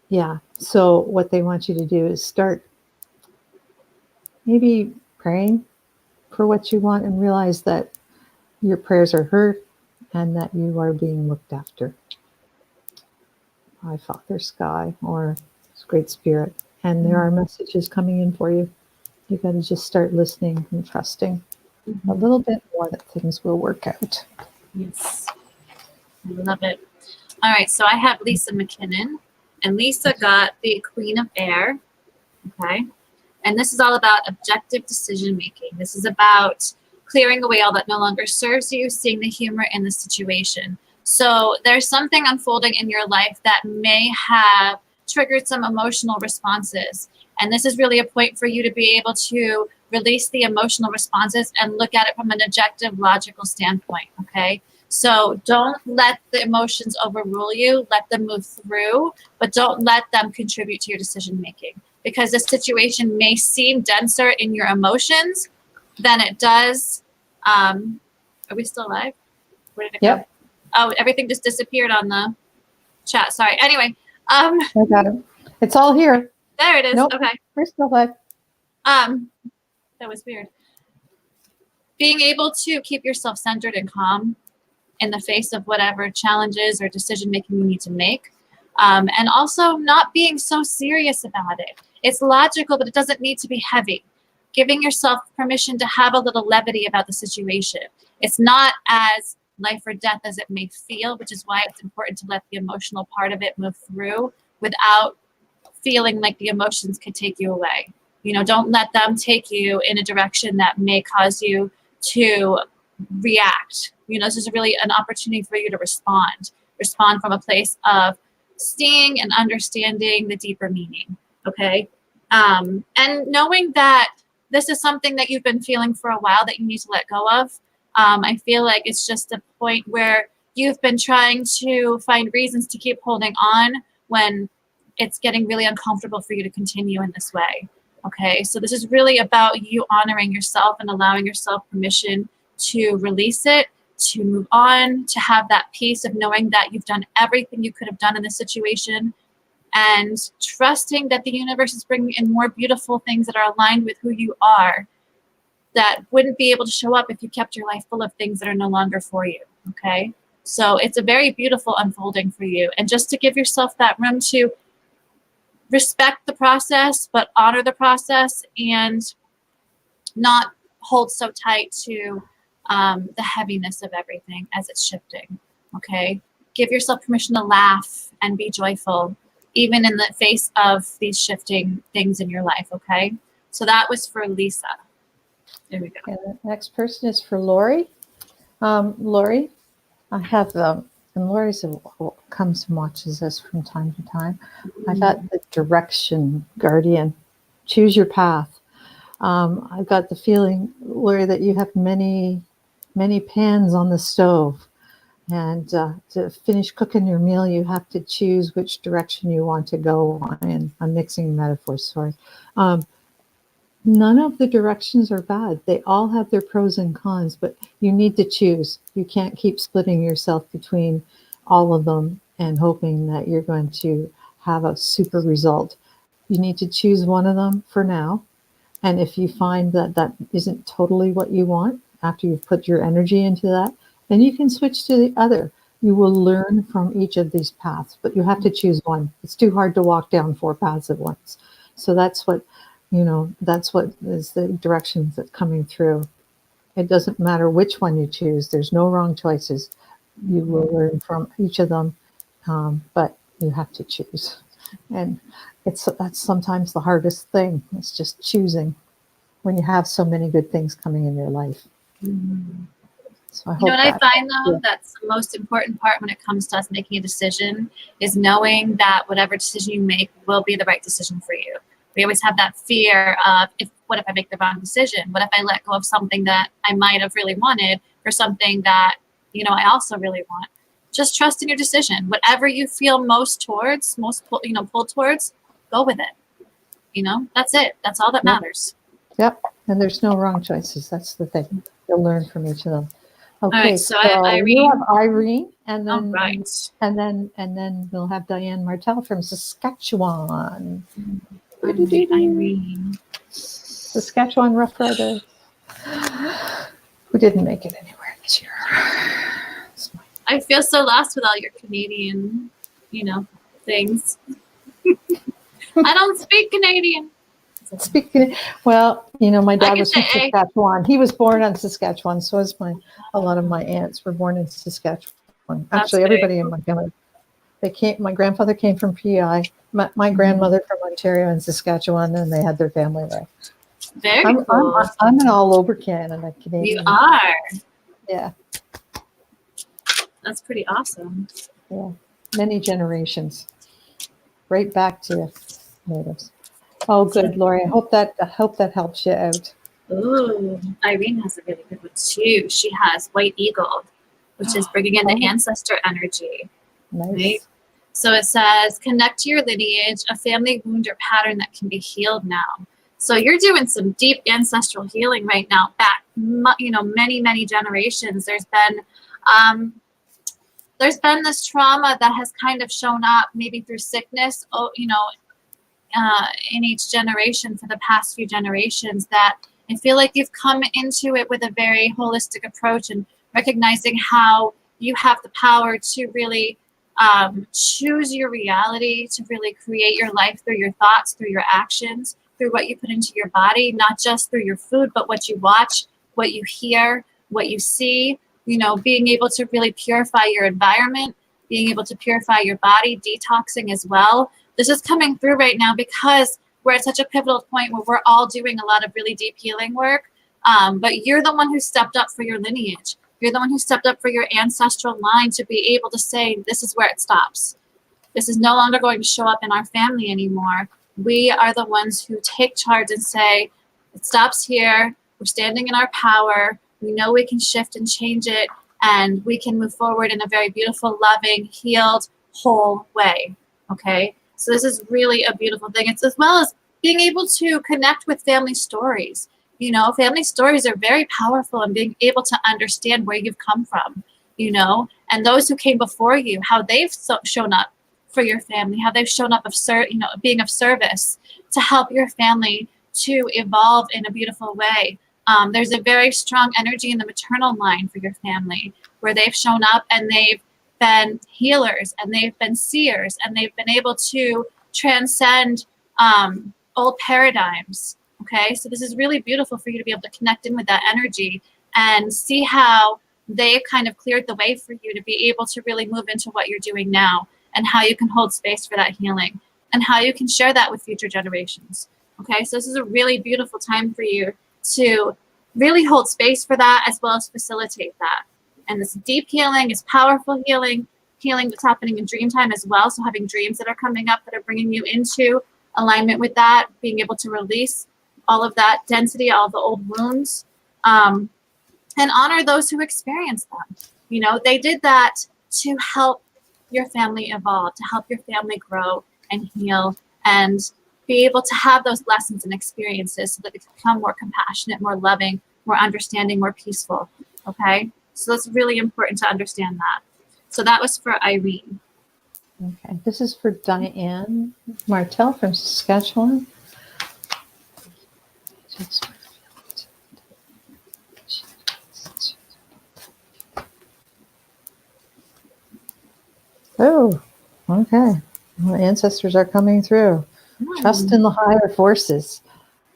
Yeah. So what they want you to do is start maybe praying for what you want and realize that your prayers are heard and that you are being looked after by Father Sky or Great Spirit. And there are messages coming in for you. You got to just start listening and trusting a little bit more that things will work out. Yes, I love it. All right, so I have Lisa McKinnon, and Lisa got the Queen of Air, okay? And this is all about objective decision making. This is about clearing away all that no longer serves you, seeing the humor in the situation. So there's something unfolding in your life that may have triggered some emotional responses. And this is really a point for you to be able to release the emotional responses and look at it from an objective, logical standpoint, okay? So don't let the emotions overrule you. Let them move through, but don't let them contribute to your decision making, because the situation may seem denser in your emotions than it does. Are we still live? Where did it go? Oh, everything just disappeared on the chat. Sorry. Anyway. I got it. It's all here. There it is. Nope, okay. We're still live. That was weird. Being able to keep yourself centered and calm in the face of whatever challenges or decision making you need to make. And also not being so serious about it. It's logical, but it doesn't need to be heavy. Giving yourself permission to have a little levity about the situation. It's not as life or death as it may feel, which is why it's important to let the emotional part of it move through without feeling like the emotions could take you away. You know, don't let them take you in a direction that may cause you to react. You know, this is really an opportunity for you to respond from a place of seeing and understanding the deeper meaning. Okay. And knowing that this is something that you've been feeling for a while that you need to let go of. I feel like it's just a point where you've been trying to find reasons to keep holding on when it's getting really uncomfortable for you to continue in this way. Okay, so this is really about you honoring yourself and allowing yourself permission to release it, to move on, to have that peace of knowing that you've done everything you could have done in this situation, and trusting that the universe is bringing in more beautiful things that are aligned with who you are, that wouldn't be able to show up if you kept your life full of things that are no longer for you. Okay, so it's a very beautiful unfolding for you, and just to give yourself that room to respect the process, but honor the process, and not hold so tight to the heaviness of everything as it's shifting. Okay, give yourself permission to laugh and be joyful, even in the face of these shifting things in your life. Okay, so that was for Lisa. There we go. And the next person is for Lori. Lori, I have and Lori comes and watches us from time to time. I got the direction guardian. Choose your path. I got the feeling, Lori, that you have many pans on the stove, and to finish cooking your meal, you have to choose which direction you want to go in. I'm mixing metaphors. Sorry. None of the directions are bad. They all have their pros and cons, but you need to choose. You can't keep splitting yourself between all of them and hoping that you're going to have a super result. You need to choose one of them for now. And if you find that that isn't totally what you want after you've put your energy into that, then you can switch to the other. You will learn from each of these paths, but you have to choose one. It's too hard to walk down 4 paths at once. So that's what is the directions that's coming through. It doesn't matter which one you choose. There's no wrong choices. You will learn from each of them, but you have to choose. And that's sometimes the hardest thing. It's just choosing when you have so many good things coming in your life. Mm-hmm. So I hope you know what that, I find though, that's the most important part when it comes to us making a decision, is knowing that whatever decision you make will be the right decision for you. We always have that fear of, what if I make the wrong decision? What if I let go of something that I might have really wanted for something that, I also really want? Just trust in your decision. Whatever you feel most pulled towards, go with it. That's it. That's all that matters. Yep. And there's no wrong choices. That's the thing. You'll learn from each of them. Okay. All right, so I have Irene. You have Irene, and then all right. and then we'll have Diane Martel from Saskatchewan. Irene. Saskatchewan Rough Rider, who didn't make it anywhere this year. I feel so lost with all your Canadian, things. I don't speak Canadian. Speaking, well, my dad was from Saskatchewan. He was born in Saskatchewan, so was a lot of my aunts were born in Saskatchewan. Actually, everybody in my family. My grandfather came from PEI. My grandmother from Ontario and Saskatchewan, and they had their family there. Very cool. I'm an all over Canada Canadian. You are. Yeah. That's pretty awesome. Yeah. Many generations. Right back to natives. Oh, good, Lori. I hope that helps you out. Ooh, Irene has a really good one too. She has White Eagle, which is bringing in the ancestor energy. Nice. Right? So it says, connect to your lineage, a family wound or pattern that can be healed now. So you're doing some deep ancestral healing right now. Back, many, many generations. There's been this trauma that has kind of shown up, maybe through sickness. In each generation for the past few generations, that I feel like you've come into it with a very holistic approach and recognizing how you have the power to really choose your reality, to really create your life through your thoughts, through your actions, through what you put into your body, not just through your food, but what you watch, what you hear, what you see, being able to really purify your environment, being able to purify your body, detoxing as well. This is coming through right now because we're at such a pivotal point where we're all doing a lot of really deep healing work. But you're the one who stepped up for your lineage. You're the one who stepped up for your ancestral line to be able to say, this is where it stops. This is no longer going to show up in our family anymore. We are the ones who take charge and say, it stops here. We're standing in our power. We know we can shift and change it, and we can move forward in a very beautiful, loving, healed, whole way. Okay? So this is really a beautiful thing. It's as well as being able to connect with family stories. You know, family stories are very powerful, and being able to understand where you've come from, you know, and those who came before you, how they've shown up for your family, how they've shown up of being of service to help your family to evolve in a beautiful way. There's a very strong energy in the maternal line for your family, where they've shown up and they've been healers and they've been seers and they've been able to transcend old paradigms. Okay, so this is really beautiful for you to be able to connect in with that energy and see how they kind of cleared the way for you to be able to really move into what you're doing now, and how you can hold space for that healing and how you can share that with future generations. Okay, so this is a really beautiful time for you to really hold space for that as well as facilitate that. And this deep healing is powerful healing that's happening in dream time as well. So having dreams that are coming up that are bringing you into alignment with that, being able to release all of that density, all of the old wounds, and honor those who experience them. You know, they did that to help your family evolve, to help your family grow and heal and be able to have those lessons and experiences so that they can become more compassionate, more loving, more understanding, more peaceful. Okay? So that's really important to understand that. So that was for Irene. Okay, this is for Diane Martel from Saskatchewan. Oh, okay. Well, ancestors are coming through. Trust in the higher forces.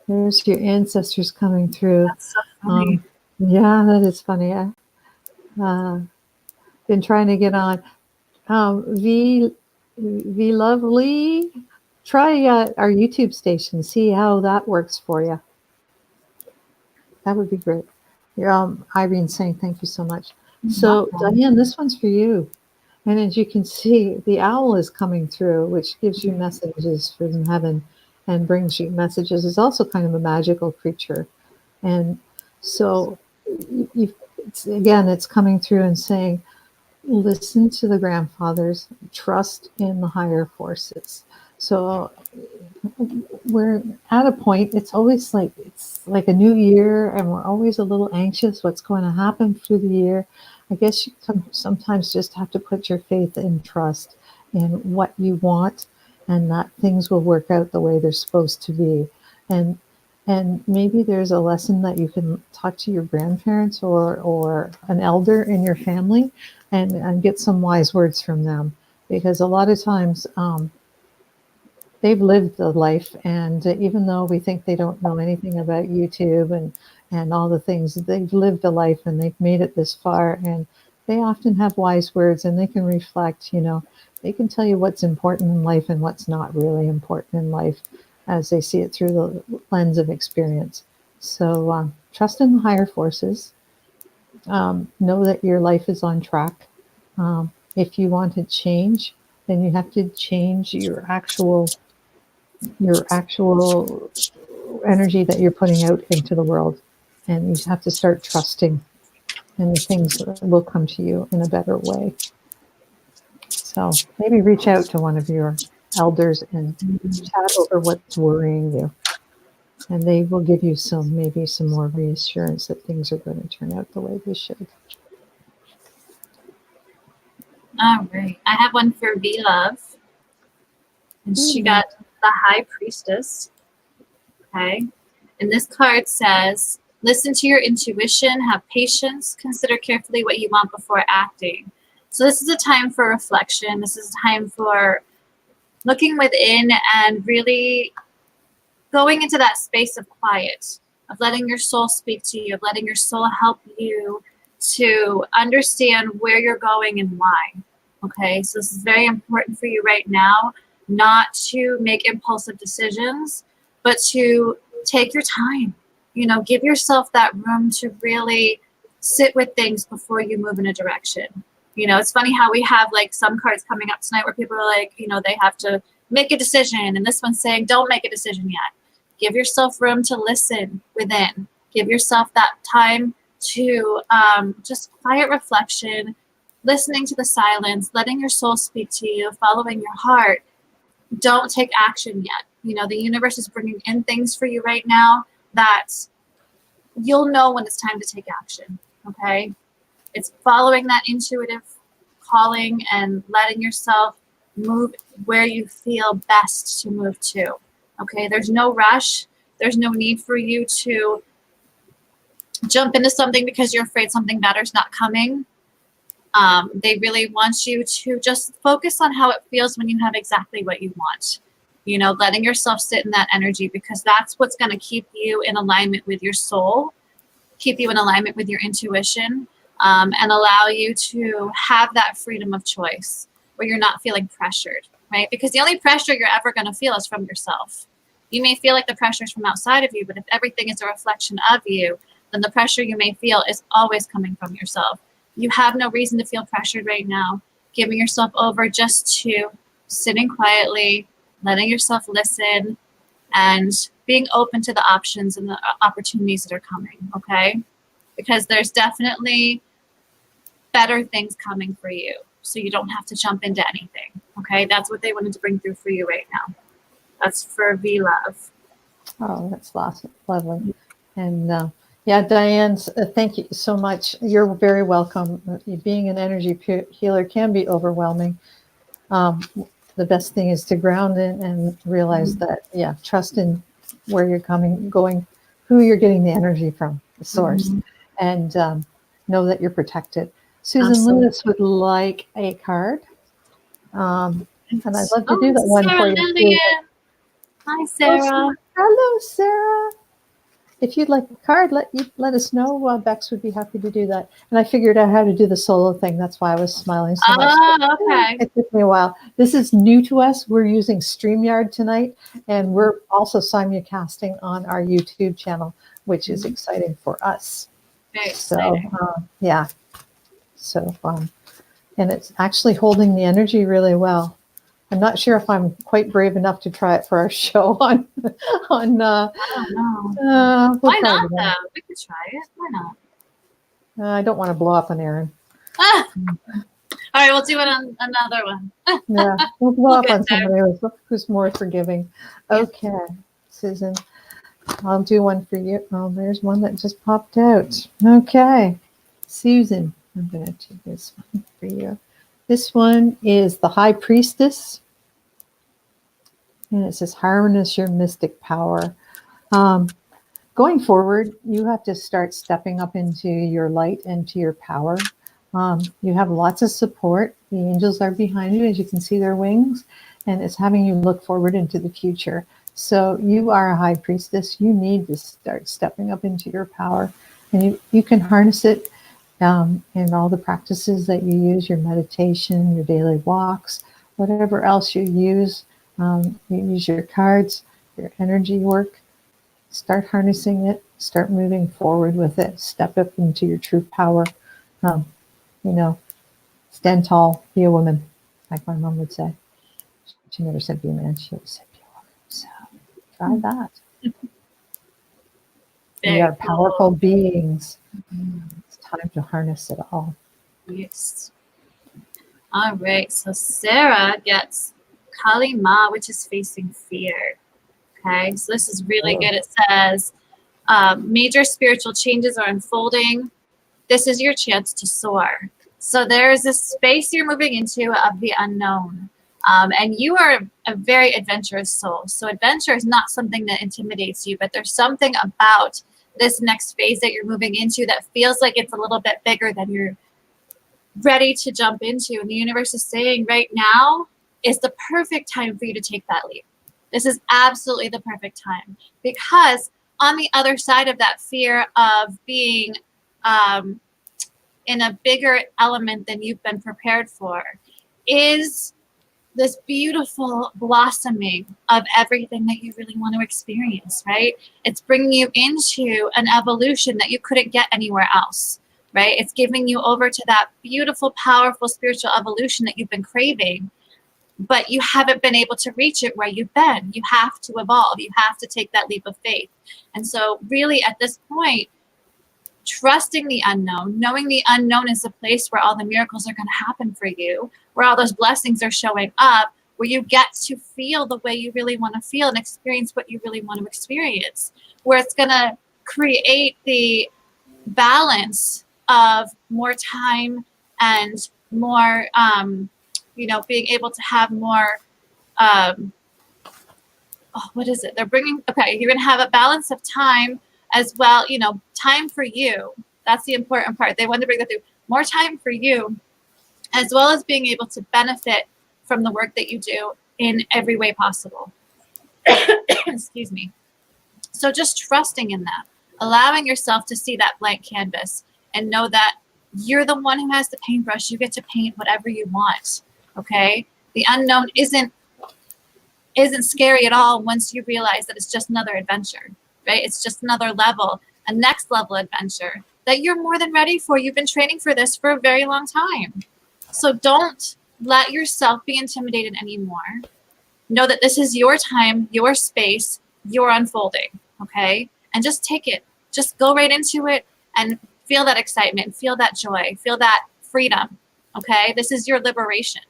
There's your ancestors coming through. That's so funny. Yeah, that is funny. I've been trying to get on. V Lovely, try our YouTube station. See how that works for you. That would be great. Irene saying thank you so much. So Diane, this one's for you. And as you can see, the owl is coming through, which gives you messages from heaven and brings you messages. It's also kind of a magical creature. And so, it's coming through and saying, listen to the grandfathers, trust in the higher forces. So we're at a point, it's like a new year, and we're always a little anxious what's going to happen through the year. I guess you sometimes just have to put your faith and trust in what you want, and that things will work out the way they're supposed to be. And maybe there's a lesson that you can talk to your grandparents or an elder in your family and get some wise words from them, because a lot of times they've lived the life, and even though we think they don't know anything about YouTube and all the things, they've lived a life and they've made it this far, and they often have wise words, and they can reflect, they can tell you what's important in life and what's not really important in life as they see it through the lens of experience. So trust in the higher forces. Know that your life is on track. If you want to change, then you have to change your actual energy that you're putting out into the world, and you have to start trusting, and things will come to you in a better way. So maybe reach out to one of your elders and chat over what's worrying you, and they will give you maybe some more reassurance that things are going to turn out the way they should. All right, I have one for V-Love, and she got the High Priestess. Okay, and this card says, listen to your intuition, have patience, consider carefully what you want before acting. So this is a time for reflection. This is a time for looking within and really going into that space of quiet, of letting your soul speak to you, of letting your soul help you to understand where you're going and why. Okay, so this is very important for you right now. not to make impulsive decisions, but to take your time. You know, give yourself that room to really sit with things before you move in a direction. You know, it's funny how we have like some cards coming up tonight where people are like, you know, they have to make a decision, and this one's saying don't make a decision yet. Give yourself room to listen within. Give yourself that time to just quiet reflection, listening to the silence, letting your soul speak to you, following your heart. Don't take action yet. You know, the universe is bringing in things for you right now that you'll know when it's time to take action, okay? It's following that intuitive calling and letting yourself move where you feel best to move to, okay? There's no rush. There's no need for you to jump into something because you're afraid something better is not coming. They really want you to just focus on how it feels when you have exactly what you want. You know, letting yourself sit in that energy, because that's what's going to keep you in alignment with your soul, keep you in alignment with your intuition, and allow you to have that freedom of choice where you're not feeling pressured, right? Because the only pressure you're ever going to feel is from yourself. You may feel like the pressure is from outside of you, but if everything is a reflection of you, then the pressure you may feel is always coming from yourself. You have no reason to feel pressured right now. Giving yourself over just to sitting quietly, letting yourself listen, and being open to the options and the opportunities that are coming, okay? Because there's definitely better things coming for you, so you don't have to jump into anything, okay? That's what they wanted to bring through for you right now. That's for V-Love. Oh, that's lovely. And yeah, Diane, thank you so much. You're very welcome. Being an energy healer can be overwhelming. The best thing is to ground in and realize that, yeah, trust in where you're going, who you're getting the energy from, the source, and know that you're protected. Susan Absolutely. Lewis would like a card, and I'd love to Oh, do that one Sarah for you. Lillian. Hi, Sarah. Hello, Sarah. If you'd like a card, let us know. Bex would be happy to do that. And I figured out how to do the solo thing. That's why I was smiling so much. Oh, okay. It took me a while. This is new to us. We're using Streamyard tonight, and we're also simulcasting on our YouTube channel, which is exciting for us. Very exciting. So, yeah. So, and it's actually holding the energy really well. I'm not sure if I'm quite brave enough to try it for our show on. I don't know. Why not, though? We could try it. Why not? I don't want to blow up on Aaron. All right, we'll do it on another one. Yeah, we'll blow up get on somebody who's more forgiving. Okay, Susan, I'll do one for you. Oh, there's one that just popped out. Okay, Susan, I'm going to do this one for you. This one is the High Priestess. And it says, harness your mystic power. Going forward, you have to start stepping up into your light and to your power. You have lots of support. The angels are behind you, as you can see their wings, and it's having you look forward into the future. So you are a high priestess. You need to start stepping up into your power, and you can harness it in all the practices that you use, your meditation, your daily walks, whatever else you use. You use your cards, your energy work. Start harnessing it. Start moving forward with it. Step up into your true power. Stand tall, be a woman, like my mom would say. She never said be a man, she always said be a woman. So try that. We are powerful beings. It's time to harness it all. Yes. All right, so Sarah gets Kali Ma, which is facing fear. Okay, so this is really good. It says, major spiritual changes are unfolding. This is your chance to soar. So there is this space you're moving into of the unknown. And you are a very adventurous soul. So adventure is not something that intimidates you, but there's something about this next phase that you're moving into that feels like it's a little bit bigger than you're ready to jump into. And the universe is saying right now is the perfect time for you to take that leap. This is absolutely the perfect time, because on the other side of that fear of being in a bigger element than you've been prepared for is this beautiful blossoming of everything that you really want to experience, right? It's bringing you into an evolution that you couldn't get anywhere else, right? It's giving you over to that beautiful, powerful spiritual evolution that you've been craving, but you haven't been able to reach it where you've been. You have to evolve. You have to take that leap of faith. And so really at this point, trusting the unknown, knowing the unknown is the place where all the miracles are going to happen for you, where all those blessings are showing up, where you get to feel the way you really want to feel and experience what you really want to experience, where it's going to create the balance of more time and more, being able to have more, what is it? You're going to have a balance of time as well, time for you. That's the important part. They want to bring that through. More time for you, as well as being able to benefit from the work that you do in every way possible. Excuse me. So just trusting in that, allowing yourself to see that blank canvas and know that you're the one who has the paintbrush. You get to paint whatever you want, okay? The unknown isn't scary at all once you realize that it's just another adventure, right? It's just another level, a next level adventure that you're more than ready for. You've been training for this for a very long time. So don't let yourself be intimidated anymore. Know that this is your time, your space, your unfolding, okay? And just take it. Just go right into it and feel that excitement, feel that joy, feel that freedom, okay? This is your liberation.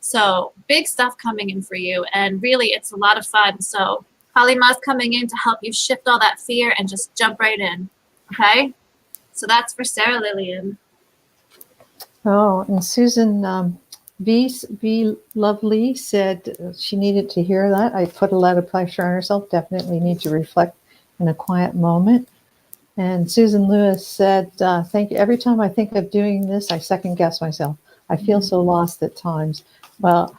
So big stuff coming in for you, and really it's a lot of fun. So Kali Ma's coming in to help you shift all that fear and just jump right in, okay? So that's for Sarah Lillian. Oh, and Susan V. Lovely said she needed to hear that. I put a lot of pressure on herself, definitely need to reflect in a quiet moment. And Susan Lewis said, thank you. Every time I think of doing this, I second guess myself. I feel so lost at times. Well,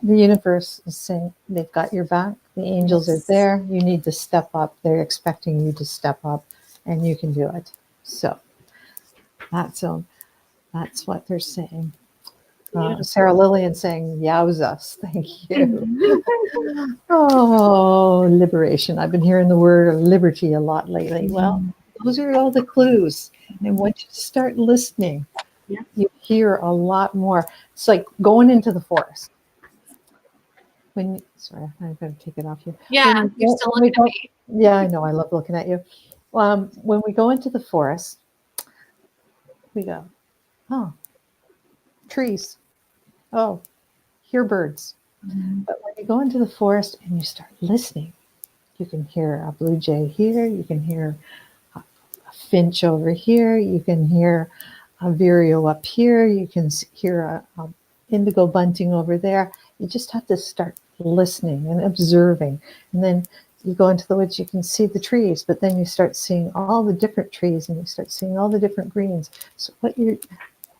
the universe is saying they've got your back. The angels are there. You need to step up. They're expecting you to step up, and you can do it. So that's what they're saying. Sarah Lillian saying, yowzas. Thank you. Oh, liberation. I've been hearing the word liberty a lot lately. Well, those are all the clues. And once you start listening, you hear a lot more. It's like going into the forest. Sorry, I've got to take it off here. Yeah, you're still looking at me. Yeah, I know. I love looking at you. When we go into the forest, we go, oh, trees. Oh, hear birds. Mm-hmm. But when you go into the forest and you start listening, you can hear a blue jay here. You can hear a finch over here. You can hear a vireo up here. You can hear a indigo bunting over there. You just have to start listening and observing. And then you go into the woods, you can see the trees, but then you start seeing all the different trees and you start seeing all the different greens. So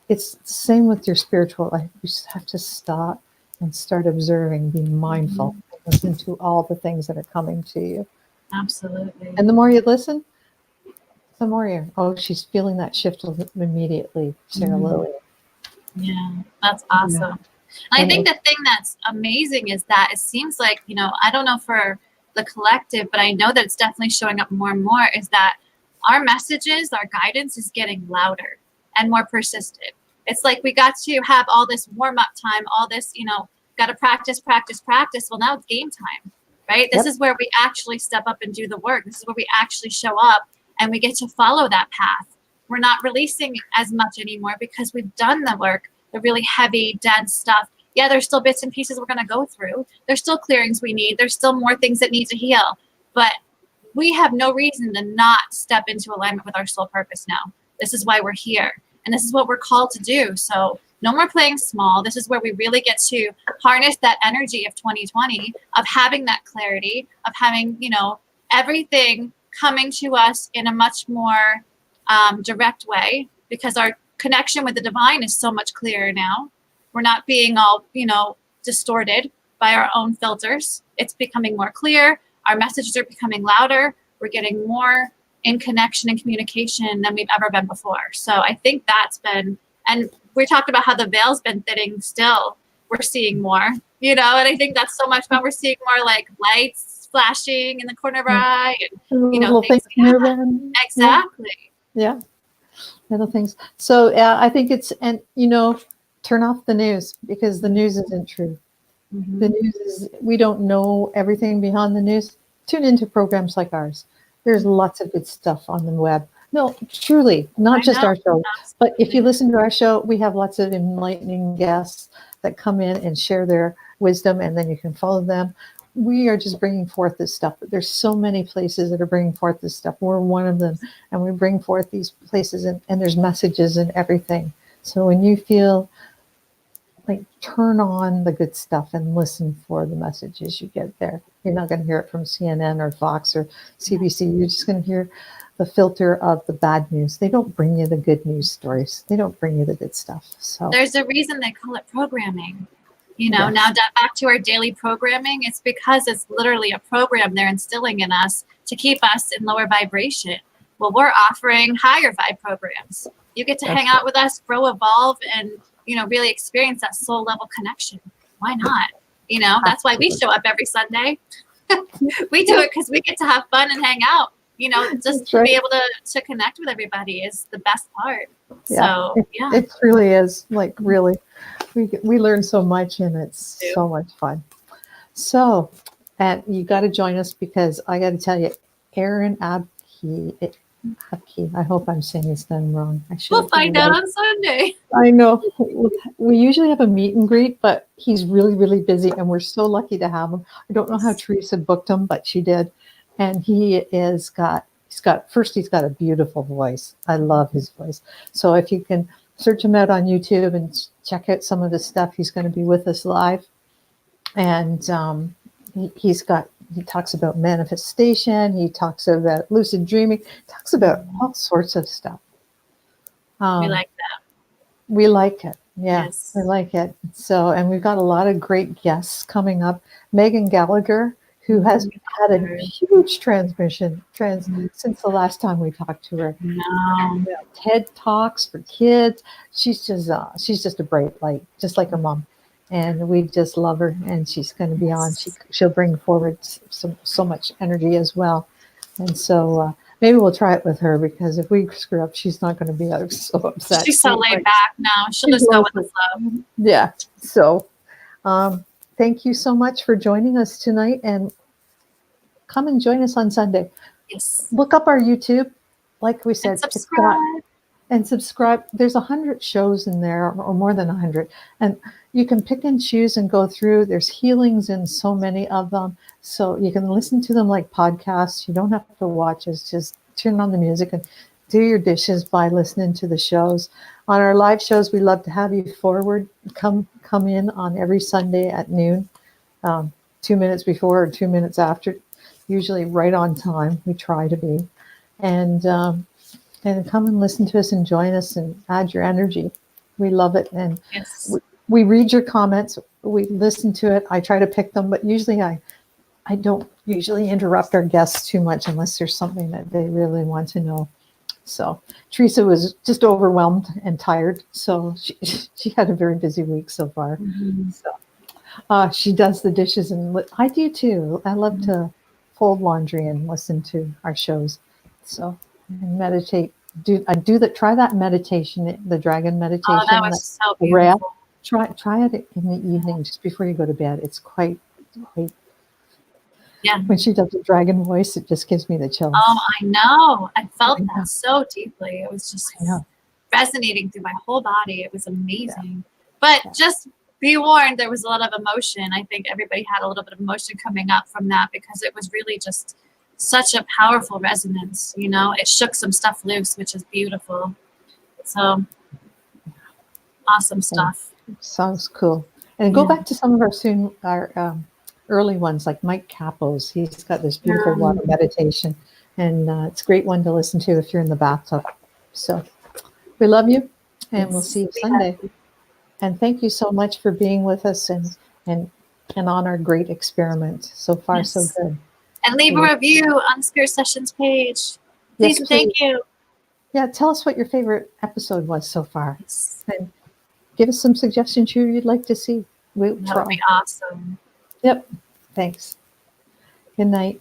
it's the same with your spiritual life. You just have to stop and start observing, be mindful, and listen to all the things that are coming to you. Absolutely. And the more you listen, the more she's feeling that shift immediately, Sarah Lilly. Yeah, that's awesome. Yeah. And I think the thing that's amazing is that it seems like, I don't know for the collective, but I know that it's definitely showing up more and more, is that our messages, our guidance is getting louder and more persistent. It's like we got to have all this warm-up time, all this, got to practice. Well, now it's game time, right? This is where we actually step up and do the work. This is where we actually show up and we get to follow that path. We're not releasing as much anymore because we've done the work, the really heavy, dense stuff. Yeah, there's still bits and pieces we're going to go through. There's still clearings we need. There's still more things that need to heal. But we have no reason to not step into alignment with our soul purpose now. This is why we're here. And this is what we're called to do. So no more playing small. This is where we really get to harness that energy of 2020, of having that clarity, of having, everything coming to us in a much more direct way, because our connection with the divine is so much clearer now. We're not being all, distorted by our own filters. It's becoming more clear. Our messages are becoming louder. We're getting more in connection and communication than we've ever been before. So I think that's been, and we talked about how the veil's been thinning still. we're seeing more, you know, and I think that's so much fun. We're seeing more like lights flashing in the corner of our eye and, you know, Little things things we near haven't. them. Exactly. Yeah. Little things. So yeah, I think it's, and turn off the news because the news isn't true. The news is, we don't know everything behind the news. Tune into programs like ours. There's lots of good stuff on the web. No, truly, not I just know. our show, but if you Absolutely. listen to our show, we have lots of enlightening guests that come in and share their wisdom, and then you can follow them. We are just bringing forth this stuff. There's so many places that are bringing forth this stuff. We're one of them, and we bring forth these places, and there's messages and everything. So when you feel like, turn on the good stuff and listen for the messages you get there. You're not going to hear it from CNN or Fox or CBC. You're just going to hear the filter of the bad news. They don't bring you the good news stories. They don't bring you the good stuff. So There's a reason they call it programming. You know, yes. now back to our daily programming, it's because it's literally a program they're instilling in us to keep us in lower vibration. Well, we're offering higher vibe programs. You get to That's hang out with us, grow, evolve, and, you know, really experience that soul level connection. Why not? You know, that's why we show up every Sunday. We do it because we get to have fun and hang out. You know, just That's to right. be able to connect with everybody is the best part. Yeah. So, yeah. It really is, like, really. We learn so much, and it's so much fun. So, and you got to join us because I got to tell you, Aaron Abke, I hope I'm saying his name wrong. I should. We'll find out on Sunday. I know. We usually have a meet and greet, but he's really, really busy, and we're so lucky to have him. I don't know how Teresa booked him, but she did. And he's got a beautiful voice. I love his voice. So if you can search him out on YouTube and check out some of the stuff, he's going to be with us live. And he talks about manifestation. He talks about lucid dreaming. He talks about all sorts of stuff. We like that. We like it. Yeah, Yes. we like it. So, and we've got a lot of great guests coming up. Megan Gallagher, who has had a huge transmission since the last time we talked to her. No. TED Talks for kids. She's just a bright light, just like her mom. And we just love her, and she's going to be on. She'll bring forward so much energy as well. And so maybe we'll try it with her, because if we screw up, she's not going to be so upset. She's so laid back now. She'll just go with the flow. Yeah. So thank you so much for joining us tonight, and come and join us on Sunday. Yes. Look up our YouTube. Like we said, And subscribe. There's 100 shows in there, or more than 100. And you can pick and choose and go through. There's healings in so many of them. So you can listen to them like podcasts. You don't have to watch us. Just turn on the music and do your dishes by listening to the shows. On our live shows, we love to have you forward. Come in on every Sunday at noon, 2 minutes before or 2 minutes after, usually right on time. We try to be. And come and listen to us and join us and add your energy. We love it. And we read your comments. We listen to it. I try to pick them, but usually I don't usually interrupt our guests too much unless there's something that they really want to know. So Teresa was just overwhelmed and tired. So she had a very busy week so far. Mm-hmm. So she does the dishes, and I do too. I love to fold laundry and listen to our shows. So, and meditate. Try that meditation, the dragon meditation. Oh, that was so beautiful. Try it in the evening just before you go to bed. It's quite. Yeah. When she does the dragon voice, it just gives me the chills. Oh, I know. I felt that so deeply. It was just resonating through my whole body. It was amazing. Yeah. But just be warned, there was a lot of emotion. I think everybody had a little bit of emotion coming up from that, because it was really just such a powerful resonance. You know, it shook some stuff loose, which is beautiful. So awesome stuff. Sounds cool. And go back to some of our early ones, like Mike Capos. He's got this beautiful water meditation, and it's a great one to listen to if you're in the bathtub. So we love you, and we'll see you Sunday. And thank you so much for being with us and on our great experiment. So far, so good. And leave a review on the Spirit Sessions page. Please and thank you. Yeah, tell us what your favorite episode was so far. And give us some suggestions you'd like to see. We'll That would try. be awesome. Yep. Thanks. Good night.